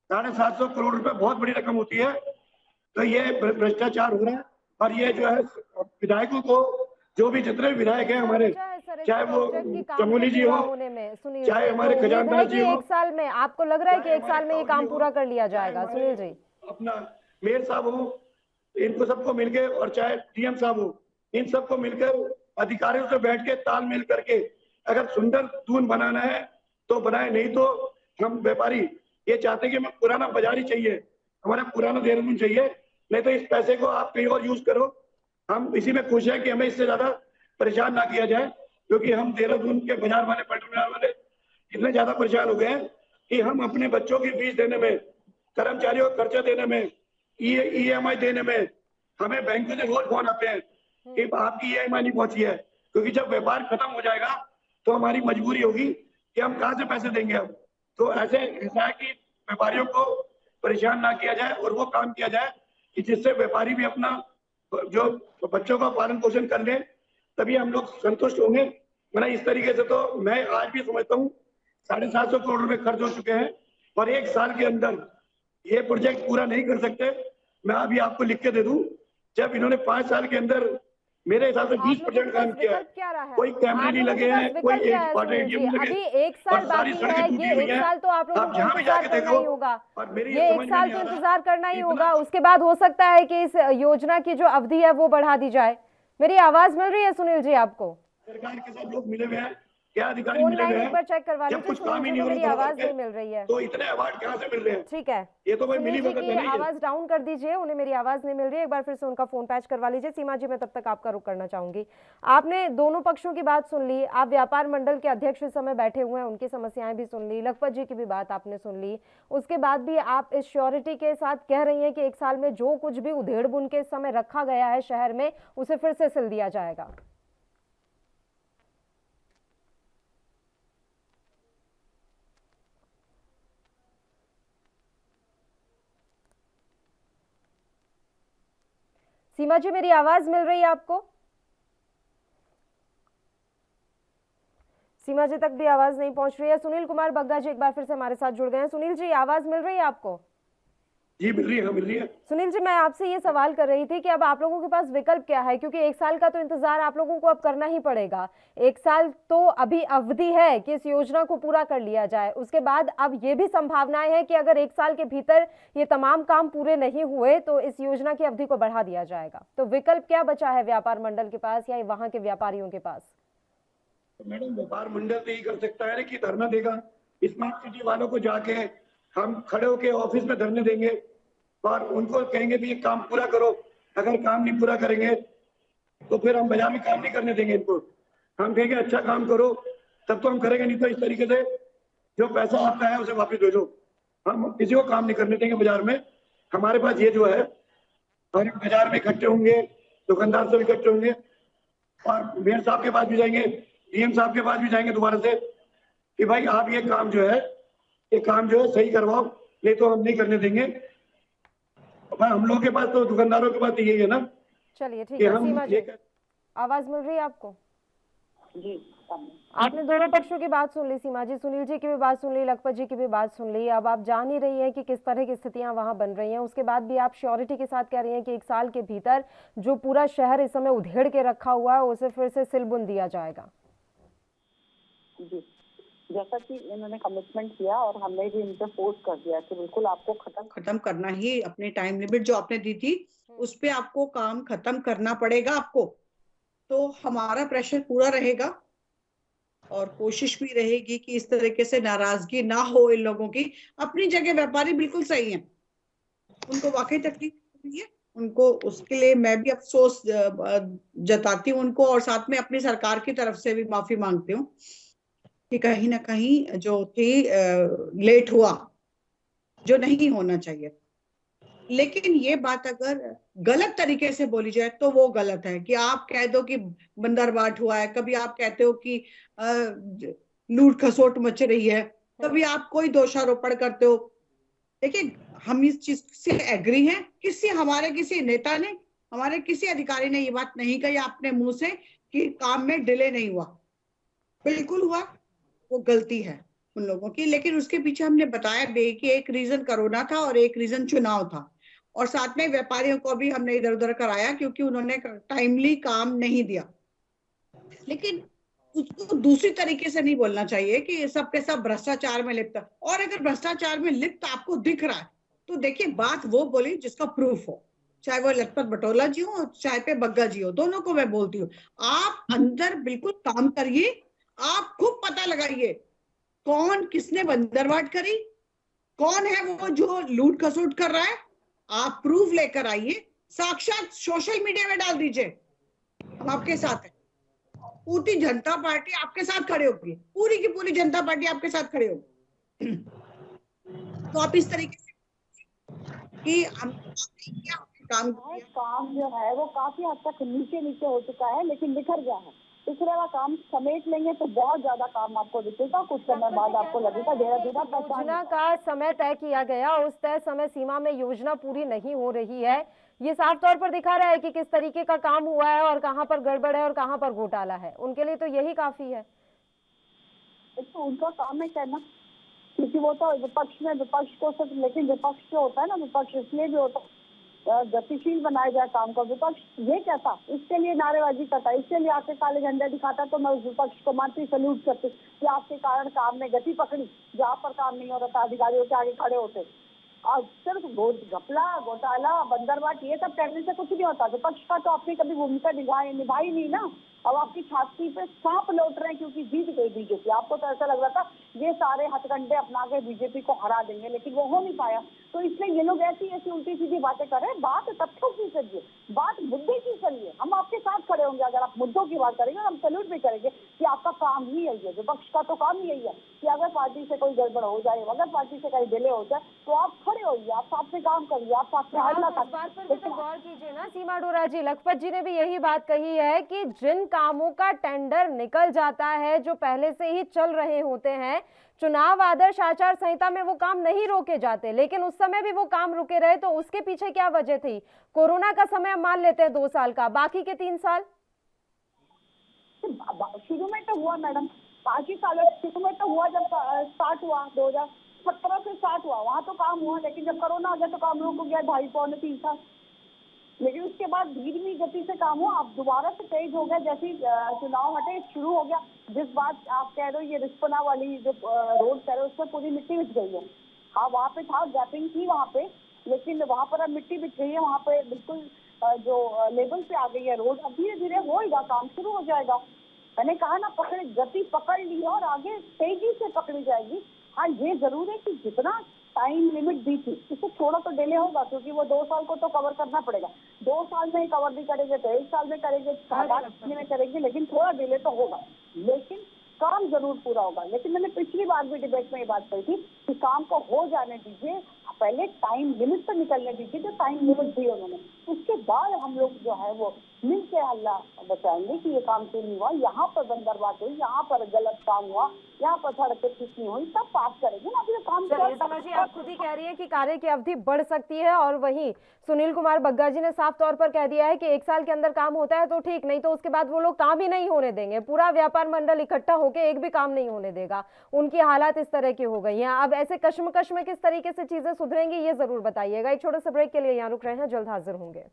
750 करोड़ रुपए बहुत बड़ी रकम होती है। तो ये भ्रष्टाचार हो रहा है और ये जो है विधायकों को, जो भी जितने भी विधायक हैं हमारे, चाहे वो चमोली जी हो, चाहे हमारे खजानदार जी हो, एक साल में आपको लग रहा है कि एक साल में ये काम पूरा कर लिया जाएगा? सुनील जी, अपना मेयर साहब हो, इनको सबको मिलकर, और चाहे डीएम साहब हो, इन सबको मिलकर अधिकारियों से बैठ के तालमेल करके अगर सुंदर दून बनाना है तो बनाए, नहीं तो हम व्यापारी ये चाहते हैं कि हमें पुराना बाजार ही चाहिए, हमारा पुराना देहरादून चाहिए, नहीं तो इस पैसे को आप कहीं और यूज करो। हम इसी में खुश हैं कि हमें इससे ज्यादा परेशान ना किया जाए, क्योंकि हम देहरादून के बाजार वाले, पटना वाले इतने ज्यादा परेशान हो गए हैं कि हम अपने बच्चों की फीस देने में, कर्मचारियों को खर्चा देने में, ईएमआई देने में, हमें बैंकों से रोज फोन आते हैं कि आपकी ईएमआई नहीं पहुंची है, क्योंकि जब व्यापार खत्म हो जाएगा तो हमारी मजबूरी होगी कि हम कहाँ से पैसे देंगे अब। तो ऐसा है कि व्यापारियों को परेशान ना किया जाए और वो काम किया जाए कि जिससे व्यापारी भी अपना जो बच्चों का पालन पोषण कर ले, तभी हम लोग संतुष्ट होंगे। वरना इस तरीके से तो मैं आज भी समझता हूँ 750 करोड़ रुपए खर्च हो चुके हैं और एक साल के अंदर ये प्रोजेक्ट पूरा नहीं कर सकते। मैं अभी आपको लिख के दे दूं, जब इन्होंने 5 साल के अंदर मेरे हिसाब से 20% काम किया है, कोई कैमरे नहीं लगे हैं, कोई अभी एक साल बाकी है, ये एक साल तो आप लोगों को इंतजार करना ही होगा, ये एक साल तो इंतजार करना ही होगा। उसके बाद हो सकता है कि इस योजना की जो अवधि है वो बढ़ा दी जाए। मेरी आवाज मिल रही है सुनील जी आपको? सरकार के साथ लोग मिले हुए हैं, क्या अधिकारी फोन मिले हुए लाइन हैं, एक बार चेक करवा लीजिए, कुछ काम ही नहीं हो मेरी आवाज नहीं मिल रही है, तो इतने अवार्ड कहाँ से मिल रहे हैं? ठीक है, ये तो भाई मिली सुनील भगत जी की नहीं है। आवाज डाउन कर दीजिए, उन्हें मेरी आवाज नहीं मिल रही है, एक बार फिर से उनका फोन पैच करवा लीजिए। सीमा जी, मैं तब तक आपका रुख करना चाहूंगी। आपने दोनों पक्षों की बात सुन ली, आप व्यापार मंडल के अध्यक्ष इस समय बैठे हुए हैं, उनकी समस्याएं भी सुन ली, लखपत जी की भी बात आपने सुन ली। उसके बाद भी आप इस श्योरिटी के साथ कह रही हैं कि एक साल में जो कुछ भी उधेड़ बुन के इस समय रखा गया है शहर में, उसे फिर से सिल दिया जाएगा। सीमा जी, मेरी आवाज मिल रही है आपको? सीमा जी तक भी आवाज नहीं पहुंच रही है। सुनील कुमार बग्गा जी एक बार फिर से हमारे साथ जुड़ गए हैं। सुनील जी, आवाज मिल रही है आपको? जी मिल रही है, मिल रही है। सुनील जी, मैं आपसे ये सवाल कर रही थी कि अब आप लोगों के पास विकल्प क्या है, क्योंकि एक साल का तो इंतजार आप लोगों को अब करना ही पड़ेगा। एक साल तो अभी अवधि है कि इस योजना को पूरा कर लिया जाए। उसके बाद अब ये भी संभावनाएं हैं कि अगर एक साल के भीतर ये तमाम काम पूरे नहीं हुए तो इस योजना की अवधि को बढ़ा दिया जाएगा। तो विकल्प क्या बचा है व्यापार मंडल के पास या वहां के व्यापारियों के पास? तो मैडम, व्यापार मंडल तो यही कर सकता है कि धरना देगा। स्मार्ट सिटी वालों को जाके हम खड़े होके ऑफिस में धरने देंगे और उनको कहेंगे भी ये काम पूरा करो। अगर काम नहीं पूरा करेंगे तो फिर हम बाजार में काम नहीं करने देंगे इनको। हम कहेंगे अच्छा काम करो, तब तो हम करेंगे, नहीं तो इस तरीके से जो पैसा आपका है उसे वापस दे दो। हम किसी को काम नहीं करने देंगे बाजार में। हमारे पास ये जो है, और बाजार में इकट्ठे होंगे, दुकानदार से इकट्ठे होंगे और मेयर साहब के पास भी जाएंगे, डीएम साहब के पास भी जाएंगे दोबारा से कि भाई आप ये काम जो है सही करवाओ, नहीं तो हम नहीं करने देंगे। हम लोगों के पास तो, दुकानदारों के पास यही है ना। चलिए ठीक है। सीमा जी, आवाज मिल रही है आपको? जी, आपने दोनों पक्षों की बात सुन ली सीमा जी, सुनील जी की भी बात सुन ली, लखपत जी की भी बात सुन ली। अब आप जान ही रही हैं कि किस तरह की स्थितियां वहां बन रही हैं। उसके बाद भी आप श्योरिटी के साथ कह रही हैं कि एक साल के भीतर जो पूरा शहर इस समय उधेड़ के रखा हुआ है उसे फिर से सिलबुन दिया जाएगा। जी, जैसा कि इन्होंने कमिटमेंट किया और हमने भी इनसे फोर्स कर दिया कि बिल्कुल आपको खत्म करना ही, अपनी टाइम लिमिट जो आपने दी थी उस पे आपको काम खत्म करना पड़ेगा आपको। तो हमारा प्रेशर पूरा रहेगा और कोशिश भी रहेगी कि इस तरीके से नाराजगी ना हो इन लोगों की। अपनी जगह व्यापारी बिल्कुल सही है, उनको वाकई तकलीफ हो रही है, उनको उसके लिए मैं भी अफसोस जताती हूँ उनको, और साथ में अपनी सरकार की तरफ से भी माफी मांगती हूँ कि कहीं ना कहीं जो थी लेट हुआ, जो नहीं होना चाहिए। लेकिन ये बात अगर गलत तरीके से बोली जाए तो वो गलत है कि आप कह दो कि बंदरबाट हुआ है, कभी आप कहते हो कि लूट खसोट मच रही है, कभी आप कोई दोषारोपण करते हो। देखिए, हम इस चीज से एग्री हैं, हमारे किसी नेता ने, हमारे किसी अधिकारी ने ये बात नहीं कही अपने मुंह से कि काम में डिले नहीं हुआ, बिल्कुल हुआ, वो गलती है उन लोगों की। लेकिन उसके पीछे हमने बताया भी कि एक रीजन कोरोना था और एक रीजन चुनाव था, और साथ में व्यापारियों को भी हमने इधर उधर कराया क्योंकि उन्होंने टाइमली काम नहीं दिया। लेकिन उसको दूसरी तरीके से नहीं बोलना चाहिए कि सब के सब भ्रष्टाचार में लिप्त, और अगर भ्रष्टाचार में लिप्त आपको दिख रहा है तो देखिए, बात वो बोली जिसका प्रूफ हो, चाहे वो लखपत बटोला जी हो चाहे पे बग्गा जी हो, दोनों को मैं बोलती हूँ, आप अंदर बिल्कुल काम करिए, आप खूब पता लगाइए कौन किसने बंदरवाट करी, कौन है वो जो लूट खसोट कर रहा है, आप प्रूफ लेकर आइए, साक्षात सोशल मीडिया में डाल दीजिए, हम आपके साथ हैं। पूरी जनता पार्टी आपके साथ खड़े होगी, पूरी की पूरी जनता पार्टी आपके साथ खड़े होगी। तो आप इस तरीके से कि हम काम जो है वो काफी हद तक नीचे नीचे हो चुका है, लेकिन बिखर गया है। पिछले वाला काम समेट लेंगे तो बहुत ज्यादा काम आपको दिखेगा, कुछ समय बाद आपको लगेगा देहरादून योजना का समय तय किया गया, उस तय समय सीमा में योजना पूरी नहीं हो रही है। ये साफ तौर पर दिखा रहा है कि किस तरीके का काम हुआ है और कहां पर गड़बड़ है और कहां पर घोटाला है। उनके लिए तो यही काफी है। तो उनका काम है कहना, क्योंकि वो तो विपक्ष में, विपक्ष को सिर्फ, लेकिन विपक्ष जो होता है ना, विपक्ष इसलिए भी होता है गतिशील बनाया जाए काम को। विपक्ष ये कहता, इसके लिए नारेबाजी करता, इसके लिए आपके काले झंडे दिखाता, तो मैं उस विपक्ष को मानती, सल्यूट करती कि आपके कारण काम ने गति पकड़ी। जहाँ पर काम नहीं हो रहा था अधिकारियों के आगे खड़े होते, और सिर्फ घपला घोटाला बंदरबाट ये सब करने से कुछ नहीं होता। विपक्ष का तो आपने कभी भूमिका निभाई नहीं ना। अब आपकी छाती पे सांप लौट रहे हैं क्योंकि जीत गई बीजेपी। आपको तो ऐसा लग रहा था ये सारे हथकंडे अपना के बीजेपी को हरा देंगे, लेकिन वो हो नहीं पाया। तो इसलिए ये लोग ऐसी ऐसी उल्टी सीधी बातें कर रहे हैं। बात तथ्यों की करिए, बात मुद्दे की करिए। हम आपके साथ खड़े होंगे अगर आप मुद्दों की बात करेंगे, और हम सैल्यूट भी करेंगे कि आपका काम ही यही है। विपक्ष का तो काम यही है कि अगर पार्टी से कोई गड़बड़ हो जाए, अगर पार्टी से कहीं डिले हो जाए, तो आप खड़े होइए, आप साथ में काम करिए, आप साथ में हल्ला इस बात पर भी तो गौर कीजिए ना सीमा अरोड़ा जी, लखपत जी ने भी यही बात कही है कि जिन कामों का टेंडर निकल जाता है, जो पहले से ही चल रहे होते हैं, चुनाव आदर्श आचार संहिता में वो काम नहीं रोके जाते, लेकिन उस समय भी वो काम रुके रहे। तो उसके पीछे क्या वजह थी? कोरोना का समय हम मान लेते हैं 2 साल का, बाकी के 3 साल शुरू में तो हुआ मैडम, 5 ही साल शुरू में तो हुआ, जब स्टार्ट हुआ 2017 से स्टार्ट हुआ, वहां तो काम हुआ। लेकिन जब कोरोना आ गया तो काम रुक गया 2.5 पौने 3 साल। लेकिन उसके बाद धीमी गति से काम हुआ, अब दोबारा से तेज हो गया। जैसे चुनाव हटे शुरू हो गया। जिस बात आप कह रहे हो, ये रिस्पना वाली जो रोड कह रहे हो, उसमें पूरी मिट्टी बिछ गई है। हाँ, वहाँ पे था, गैपिंग थी वहाँ पे, लेकिन वहाँ पर अब मिट्टी बिछ गई है। वहाँ पे बिल्कुल जो लेवल पे आ गई है रोड। अब धीरे धीरे होएगा, काम शुरू हो जाएगा। मैंने कहा ना, गति पकड़ ली है और आगे तेजी से पकड़ी जाएगी। हाँ, ये जरूर है कि जितना टाइम लिमिट दी थी, इससे थोड़ा तो डिले होगा, क्योंकि वो 2 साल को तो कवर करना पड़ेगा। 2 साल में ही कवर भी करेंगे तो 1 साल में करेंगे, 7-8 महीने में करेंगे, लेकिन थोड़ा डिले तो होगा, लेकिन काम जरूर पूरा होगा। लेकिन मैंने पिछली बार भी डिबेट में ये बात कही थी कि काम को हो जाने दीजिए, पहले टाइम लिमिट तो निकलने दीजिए, जो टाइम लिमिट दी उन्होंने, उसके बाद हम लोग जो है वो मिलकर हल्ला बचाएंगे कि ये काम क्यों नहीं हुआ, यहाँ पर बंदरबाट हुई, यहाँ पर गलत काम हुआ, यहाँ पर सड़कें ठीक नहीं हुई, तब बात करेंगे ना। अभी तो काम समझिए, आप खुद ही कह रही हैं कि कार्य की अवधि बढ़ सकती है, और वहीं सुनील कुमार बग्गा जी ने साफ तौर पर कह दिया है कि 1 साल के अंदर काम होता है तो ठीक, नहीं तो उसके बाद वो लोग काम ही नहीं होने देंगे। पूरा व्यापार मंडल इकट्ठा होकर एक भी काम नहीं होने देगा। उनकी हालात इस तरह की हो गई हैं। अब ऐसे कश्मकश में किस तरीके से चीजें सुधरेंगी, ये जरूर बताइएगा। एक छोटे से ब्रेक के लिए यहाँ रुक रहे हैं, जल्द हाजिर होंगे।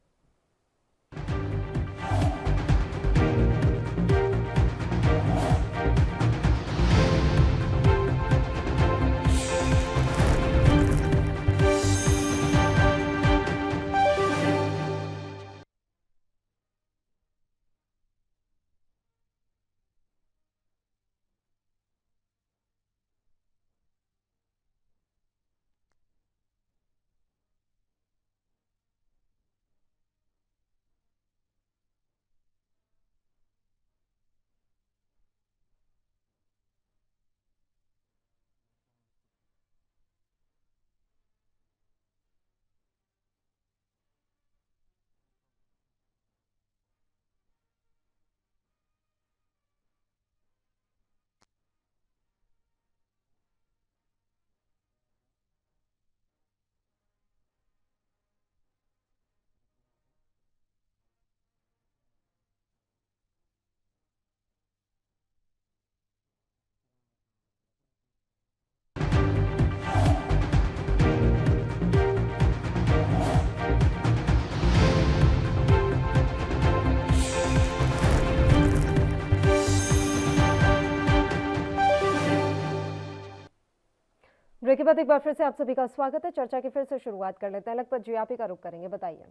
ब्रेक के बाद एक बार फिर से आप सभी का स्वागत है। चर्चा की फिर से शुरुआत कर लेते हैं। लखपत जी, आप ही का रुख करेंगे, बताइए।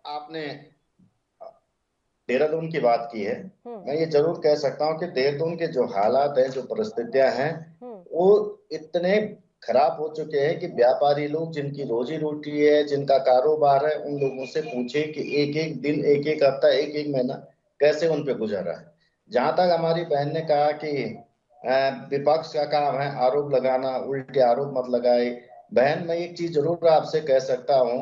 आपने देहरादून की बात की है, मैं ये जरूर कह सकता हूँ कि देहरादून के जो हालात हैं, जो परिस्थितियां हैं, वो इतने खराब हो चुके हैं कि व्यापारी लोग जिनकी रोजी रोटी है, जिनका कारोबार है, उन लोगों से पूछे कि एक एक दिन, एक एक हफ्ता, एक एक महीना कैसे उन पे गुजर रहा है। जहां तक हमारी बहन ने कहा कि विपक्ष का काम है आरोप लगाना, उल्टे आरोप मत लगाए। बहन, मैं एक चीज जरूर आपसे कह सकता हूँ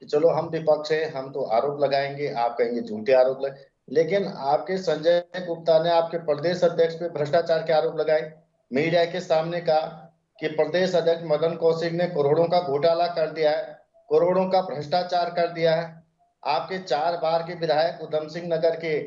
कि चलो हम विपक्ष है, हम तो आरोप लगाएंगे, आप कहेंगे झूठे आरोप लगे, लेकिन आपके संजय गुप्ता ने आपके प्रदेश अध्यक्ष पे भ्रष्टाचार के आरोप लगाए, मीडिया के सामने कहा कि प्रदेश अध्यक्ष मदन कौशिक ने करोड़ों का घोटाला कर दिया है, करोड़ों का भ्रष्टाचार कर दिया है। आपके 4 बार के विधायक उधम सिंह नगर के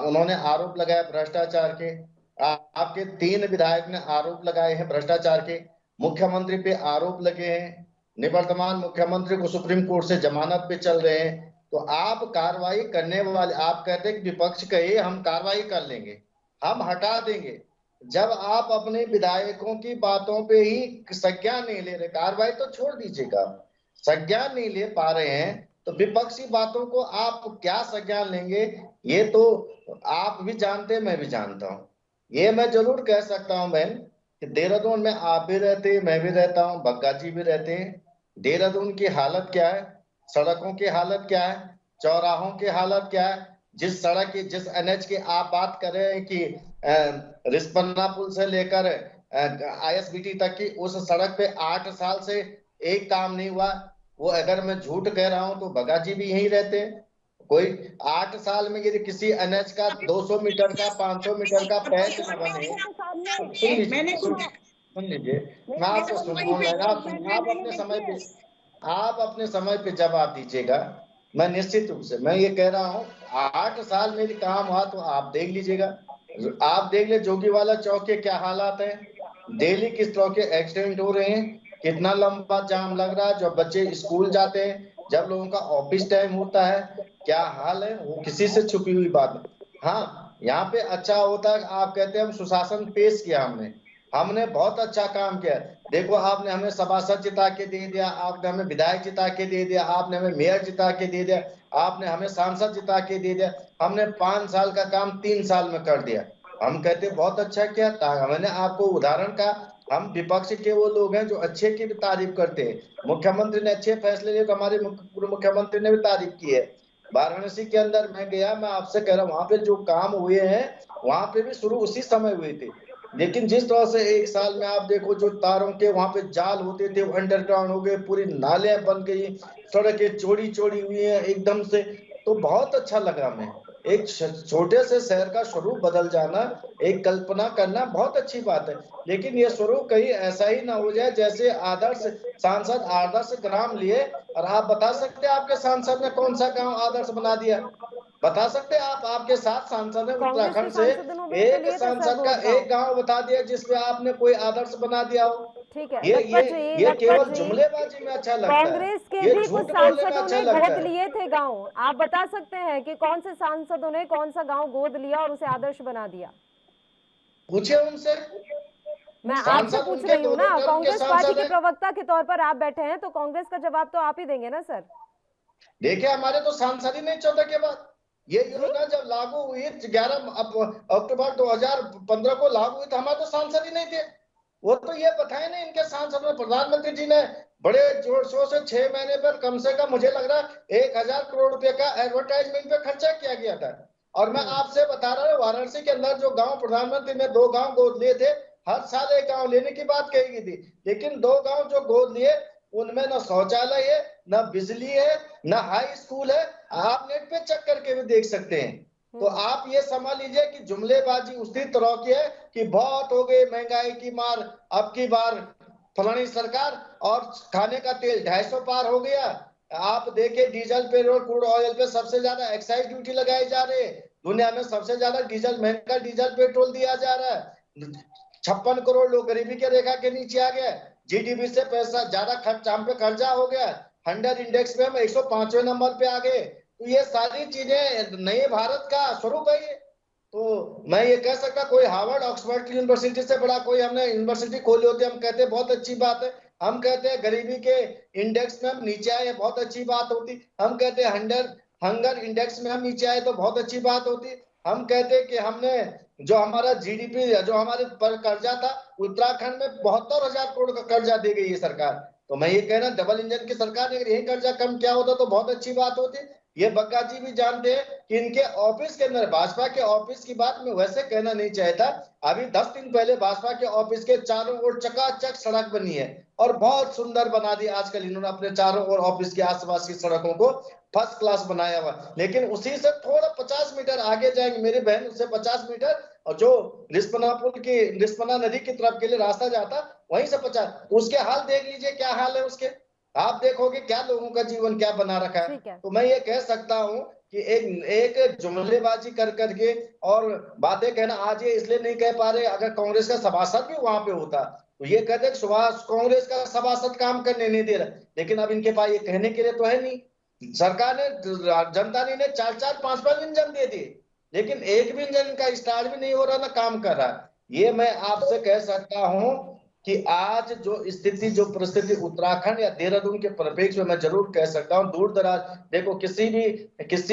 उन्होंने आरोप लगाया भ्रष्टाचार के। आपके 3 विधायक ने आरोप लगाए हैं भ्रष्टाचार के। मुख्यमंत्री पे आरोप लगे हैं, निवर्तमान मुख्यमंत्री को सुप्रीम कोर्ट से जमानत पे चल रहे हैं। तो आप कार्रवाई करने वाले, आप कहते हैं कि विपक्ष कहे हम कार्रवाई कर लेंगे, हम हटा देंगे। जब आप अपने विधायकों की बातों पे ही संज्ञान नहीं ले रहे, कार्रवाई तो छोड़ दीजिएगा, संज्ञान नहीं ले पा रहे हैं, तो विपक्षी बातों को आप क्या संज्ञान लेंगे? ये तो आप भी जानते हैं, मैं भी जानता हूँ। ये मैं जरूर कह सकता हूँ बहन कि देहरादून में आप भी रहते हैं, मैं भी रहता हूँ, बग्गा जी भी रहते हैं। देहरादून की हालत क्या है, सड़कों की हालत क्या है, चौराहों की हालत क्या है? जिस सड़क की, जिस एनएच की आप बात कर रहे हैं कि रिस्पन्ना पुल से लेकर आईएसबीटी तक की, उस सड़क पे 8 साल से एक काम नहीं हुआ। वो अगर मैं झूठ कह रहा हूं तो बग्गा जी भी यहीं रहते हैं। कोई 8 साल में यदि किसी एनएच का 200 मीटर का, 500 मीटर का पैच न बने, सुन लीजिए, मैं आपको आप अपने समय पे जवाब दीजिएगा। मैं निश्चित रूप से मैं ये कह रहा हूँ, 8 साल में यदि काम हुआ तो आप देख लीजिएगा। आप देख ले जोगीवाला चौक के क्या हालात है, डेली किस तरह के एक्सीडेंट हो रहे हैं, कितना लंबा जाम लग रहा है, जब बच्चे स्कूल जाते हैं, जब लोगों का ऑफिस टाइम होता है, क्या हाल है, वो किसी से छुपी हुई बात है। हाँ, यहाँ पे अच्छा होता है, आप कहते हैं हम सुशासन पेश किया, हमने बहुत अच्छा काम किया। देखो, आपने हमें सभासद जिता के दे दिया, आपने हमें विधायक जिता के दे दिया, आपने हमें मेयर जिता के दे दिया, आपने हमें सांसद जिता के दे दिया। हमने 5 साल का काम 3 साल में कर दिया। हम कहते बहुत अच्छा किया। मैंने आपको उदाहरण का, हम विपक्ष के वो लोग हैं जो अच्छे की भी तारीफ करते हैं। मुख्यमंत्री ने अच्छे फैसले लिए तो हमारे पूर्व मुख्यमंत्री ने भी तारीफ की है। वाराणसी के अंदर मैं गया, मैं आपसे कह रहा हूँ, वहां पे जो काम हुए हैं वहां पे भी शुरू उसी समय हुए थे, लेकिन जिस तरह से 1 साल में आप देखो, जो तारों के वहां पे जाल होते थे वो अंडरग्राउंड हो गए, पूरी नाले बन गई, सड़कें चौड़ी चौड़ी हुई हैं एकदम से। तो बहुत अच्छा लगा हमें, एक छोटे से शहर का स्वरूप बदल जाना, एक कल्पना करना बहुत अच्छी बात है। लेकिन ये स्वरूप कहीं ऐसा ही ना हो जाए जैसे आदर्श सांसद आदर्श ग्राम लिए, और आप बता सकते हैं आपके सांसद ने कौन सा गांव आदर्श बना दिया? बता सकते हैं आप? आपके साथ सांसद है उत्तराखंड से, एक सांसद का एक गांव बता दिया जिसमें आपने कोई आदर्श बना दिया हो। ठीक है, ये केवल जुमलेबाजी में अच्छा लगता है। कांग्रेस के भी कुछ सांसदों ने गोद लिए थे गांव, आप बता सकते हैं कि कौन से सांसदों ने कौन सा गांव गोद लिया और उसे आदर्श बना दिया? पूछे उनसे, मैं आपसे पूछ रही हूँ ना, कांग्रेस पार्टी के प्रवक्ता के तौर पर आप बैठे हैं, तो कांग्रेस का जवाब तो आप ही देंगे ना सर। देखिए, हमारे तो सांसद ही नहीं 14 के बाद। ये योजना जब लागू हुई 11 अक्टूबर 2015 को लागू हुई, तो हमारे तो सांसद ही नहीं थे। वो तो ये बताए ना, इनके सांसद में प्रधानमंत्री जी ने बड़े जोर शोर से 6 महीने पर कम से कम मुझे लग रहा है 1000 करोड़ रुपए का एडवर्टाइजमेंट पे खर्चा किया गया था। और मैं आपसे बता रहा हूँ, वाराणसी के अंदर जो गांव प्रधानमंत्री ने 2 गांव गोद लिए थे, हर साल एक गांव लेने की बात कही गई थी, लेकिन 2 गांव जो गोद लिए उनमें न शौचालय है, न बिजली है, न हाई स्कूल है। आप नेट पे चेक करके भी देख सकते हैं। तो आप ये समझ लीजिए कि जुमलेबाजी उसी तरह की है कि बहुत हो गई महंगाई की मार, अब की बार फलानी सरकार, और खाने का तेल 250 पार हो गया। आप देखिए, डीजल पे, क्रूड ऑयल पे सबसे ज्यादा एक्साइज ड्यूटी लगाई जा रही है। दुनिया में सबसे ज्यादा डीजल, महंगा डीजल पेट्रोल दिया जा रहा है। 56 करोड़ लोग गरीबी के रेखा के नीचे आ गए। जीडीपी से पैसा ज्यादा हम पे कर्जा हो गया। 100 इंडेक्स में हम 105वें नंबर पे आ गए। तो ये सारी चीजें नए भारत का स्वरूप है। तो मैं ये कह सकता कोई हार्वर्ड ऑक्सफोर्ड की यूनिवर्सिटी से बड़ा कोई हमने यूनिवर्सिटी खोली होती, हम कहते बहुत अच्छी बात है। हम कहते हैं गरीबी के इंडेक्स में हम नीचे आए, बहुत अच्छी बात होती। हम कहते हैं हंगर इंडेक्स में हम नीचे आए तो बहुत अच्छी बात होती। हम कहते हैं कि हमने जो हमारा जीडीपी जो हमारे पर कर्जा था, उत्तराखंड में 72,000 करोड़ का कर्जा दे गई है सरकार। तो मैं ये कहना डबल इंजन की सरकार ने अगर यही कर्जा कम किया होता तो बहुत अच्छी बात होती। ये बग्गा जी भी जानते हैं कि इनके ऑफिस के अंदर भाजपा के ऑफिस की बात मैं वैसे कहना नहीं चाहता। अभी 10 दिन पहले भाजपा के ऑफिस के चारों ओर चकाचक सड़क बनी है और बहुत सुंदर बना दी। आजकल इन्होंने अपने चारों ओर ऑफिस के आसपास की सड़कों को फर्स्ट क्लास बनाया हुआ। लेकिन उसी से थोड़ा 50 मीटर आगे जाएंगे मेरी बहन, उससे 50 मीटर और जो रिस्पना नदी की तरफ के लिए रास्ता जाता वहीं से 50, उसके हाल देख लीजिए क्या हाल है उसके। आप देखोगे क्या लोगों का जीवन क्या बना रखा है। तो मैं ये कह सकता हूँ कि एक जुमलेबाजी कर करके और बातें कहना, आज ये इसलिए नहीं कह पा रहे, अगर कांग्रेस का सभासद भी वहां पे होता तो ये कहते कांग्रेस का सभासद काम करने नहीं दे रहा। लेकिन अब इनके पास ये कहने के लिए तो है नहीं। सरकार ने जनता ने 4-4, 5-5 इंजन दे दिए, लेकिन एक भी इंजन का स्टार्ट भी नहीं हो रहा, ना काम कर रहा। ये मैं आपसे कह सकता हूं कि आज जो स्थिति जो परिस्थिति उत्तराखंड या देहरादून के परिप्रेक्ष्य में मैं जरूर कह सकता हूं, दूर दराज देखो किसी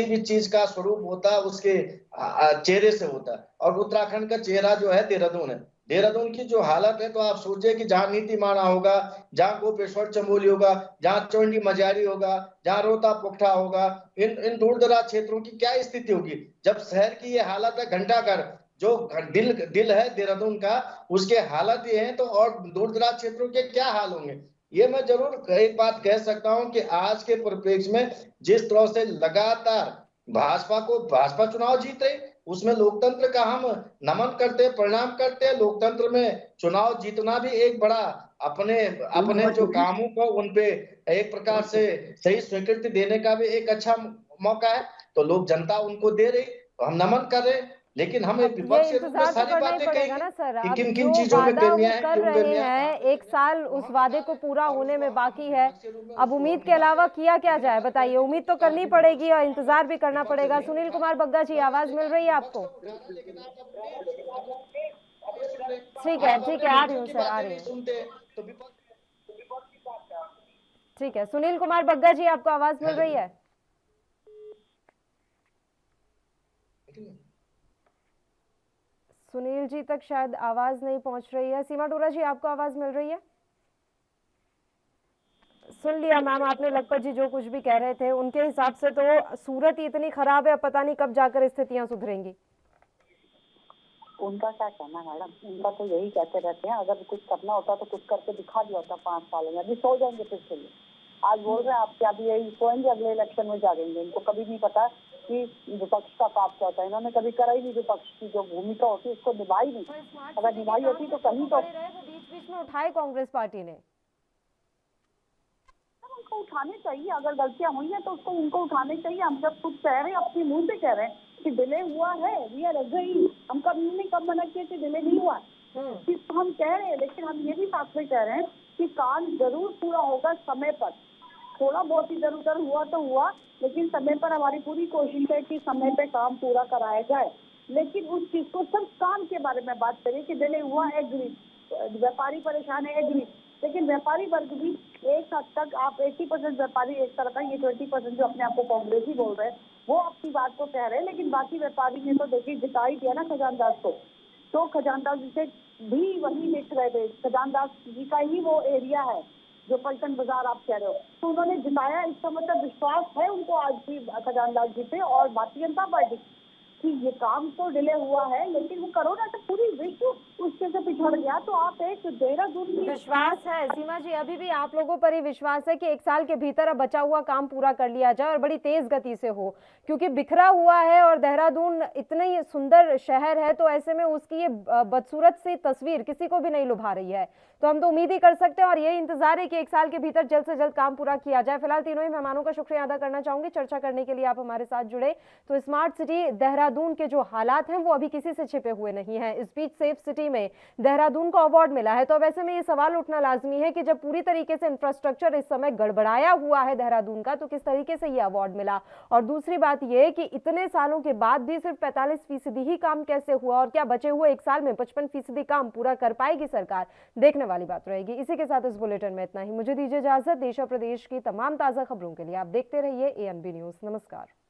भी चीज का स्वरूप होता है उसके चेहरे से होता है, और उत्तराखंड का चेहरा जो है देहरादून है। देहरादून की जो हालत है तो आप सोचिए कि जहां नीति माणा होगा, जहां गोपेश्वर चमोली होगा, जहां चौंडी मजारी होगा, जहां रोहता पोखरा होगा, इन दूर दराज क्षेत्रों की क्या स्थिति होगी। जब शहर की ये हालत है, घंटाघर जो दिल है देहरादून का, उसके हालत ये है तो और दूर दराज क्षेत्रों के क्या हाल होंगे। ये मैं जरूर एक बात कह सकता हूं कि आज के परिप्रेक्ष्य में जिस तरह से लगातार भाजपा चुनाव जीत रही, उसमें लोकतंत्र का हम नमन करते हैं, प्रणाम करते हैं। लोकतंत्र में चुनाव जीतना भी एक बड़ा अपने जो कामों को उनपे एक प्रकार से सही स्वीकृति देने का भी एक अच्छा मौका है। तो लोग जनता उनको दे रही तो हम नमन कर रहे हैं। लेकिन हमें विपक्ष के रूप में सारी बातें कहेंगे कि किन चीजों में कमियां हैं, कर रहे हैं। 1 साल उस वादे को पूरा होने में बाकी है। अब उम्मीद के अलावा किया क्या जाए, बताइए। उम्मीद तो करनी पड़ेगी और इंतजार भी करना पड़ेगा। सुनील कुमार बग्गा जी, आवाज मिल रही है आपको? ठीक है, आ रही हूँ सर, आ रही हूँ। ठीक है, सुनील कुमार बग्गा जी, आपको आवाज मिल रही है? सुनील जी तक शायद आवाज नहीं पहुंच रही है। सीमा डोरा जी, आपको आवाज मिल रही है? सुन लिया मैम आपने लखपत जी जो कुछ भी कह रहे थे। उनके हिसाब से तो सूरत ही इतनी खराब है, पता नहीं कब जाकर स्थितियां सुधरेंगी। उनका क्या कहना मैडम, उनका तो यही कहते रहते हैं अगर कुछ करना होता तो कुछ करके दिखा दिया होता 5 साल में। अभी सो जाएंगे फिर से। आज बोल रहे हैं आपके, अभी यही सोएंगे, अगले इलेक्शन में जागेंगे। इनको कभी नहीं पता कि विपक्ष का काम क्या होता है। इन्होंने कभी करा ही नहीं। विपक्ष की जो भूमिका होती है उसको निभाई नहीं। अगर निभाई होती तो कहीं तो बीच में उठाए कांग्रेस पार्टी ने। उनको उठाने चाहिए, अगर गलतियां हुई हैं तो उसको उनको उठाने चाहिए। हम जब कुछ कह रहे हैं, अपने मुंह से कह रहे हैं कि डिले हुआ है, वी आर एग्री। हम कब मना किए कि डिले नहीं हुआ, तो हम कह रहे हैं। लेकिन हम ये भी साथ में कह रहे हैं कि काम जरूर पूरा होगा समय पर। थोड़ा बहुत इधर उधर हुआ तो हुआ, लेकिन समय पर हमारी पूरी कोशिश है कि समय पे काम पूरा कराया जाए। लेकिन उस चीज को सिर्फ काम के बारे में बात करें कि डिले हुआ, एग्री। व्यापारी परेशान है, एग्री। लेकिन व्यापारी वर्ग भी एक हद तक, आप 80% व्यापारी एक तरफ है, ये 20% जो अपने आप को कांग्रेसी बोल रहे हैं वो अपनी बात को कह रहे हैं। लेकिन बाकी व्यापारी ने तो देखिए जिता ही दिया ना खजानदास को। तो खजानदास जी से भी वही देख रहे थे, खजानदास जी का ही वो एरिया है जो पलटन बाजार आप कह रहे हो। तो उन्होंने जिताया, इसका मतलब विश्वास है उनको आज भी खजानदास जी पे और भारतीय जनता पार्टी कि ये काम तो डिले हुआ है। लेकिन वो कोरोना से पूरी विश्व उसके से पिछड़ गया। तो आप एक देहरादून की विश्वास है सीमा जी, अभी भी आप लोगों पर ही विश्वास है कि 1 साल के भीतर अब बचा हुआ काम पूरा कर लिया जाए और बड़ी तेज गति से हो, क्योंकि बिखरा हुआ है और देहरादून इतना ही सुंदर शहर है। तो ऐसे में उसकी ये बदसूरत सी तस्वीर किसी को भी नहीं लुभा रही है। तो हम तो उम्मीद ही कर सकते हैं और यही इंतजार है कि 1 साल के भीतर जल्द से जल्द काम पूरा किया जाए। फिलहाल तीनों ही मेहमानों का शुक्रिया अदा करना चाहूंगी चर्चा करने के लिए आप हमारे साथ जुड़े। तो स्मार्ट सिटी देहरादून के जो हालात हैं वो अभी किसी से छिपे हुए नहीं है। इस बीच सेफ सिटी में देहरादून को अवार्ड मिला है। तो वैसे में ये सवाल उठना लाजमी है कि जब पूरी तरीके से इंफ्रास्ट्रक्चर इस समय गड़बड़ाया हुआ है देहरादून का, तो किस तरीके से ये अवार्ड मिला। और दूसरी बात ये कि इतने सालों के बाद भी सिर्फ 45% ही काम कैसे हुआ, और क्या बचे हुए 1 साल में 55% काम पूरा कर पाएगी सरकार, देखने वाली बात रहेगी। इसी के साथ इस बुलेटिन में इतना ही। मुझे दीजिए इजाजत। देश और प्रदेश की तमाम ताजा खबरों के लिए आप देखते रहिए ANB न्यूज। नमस्कार।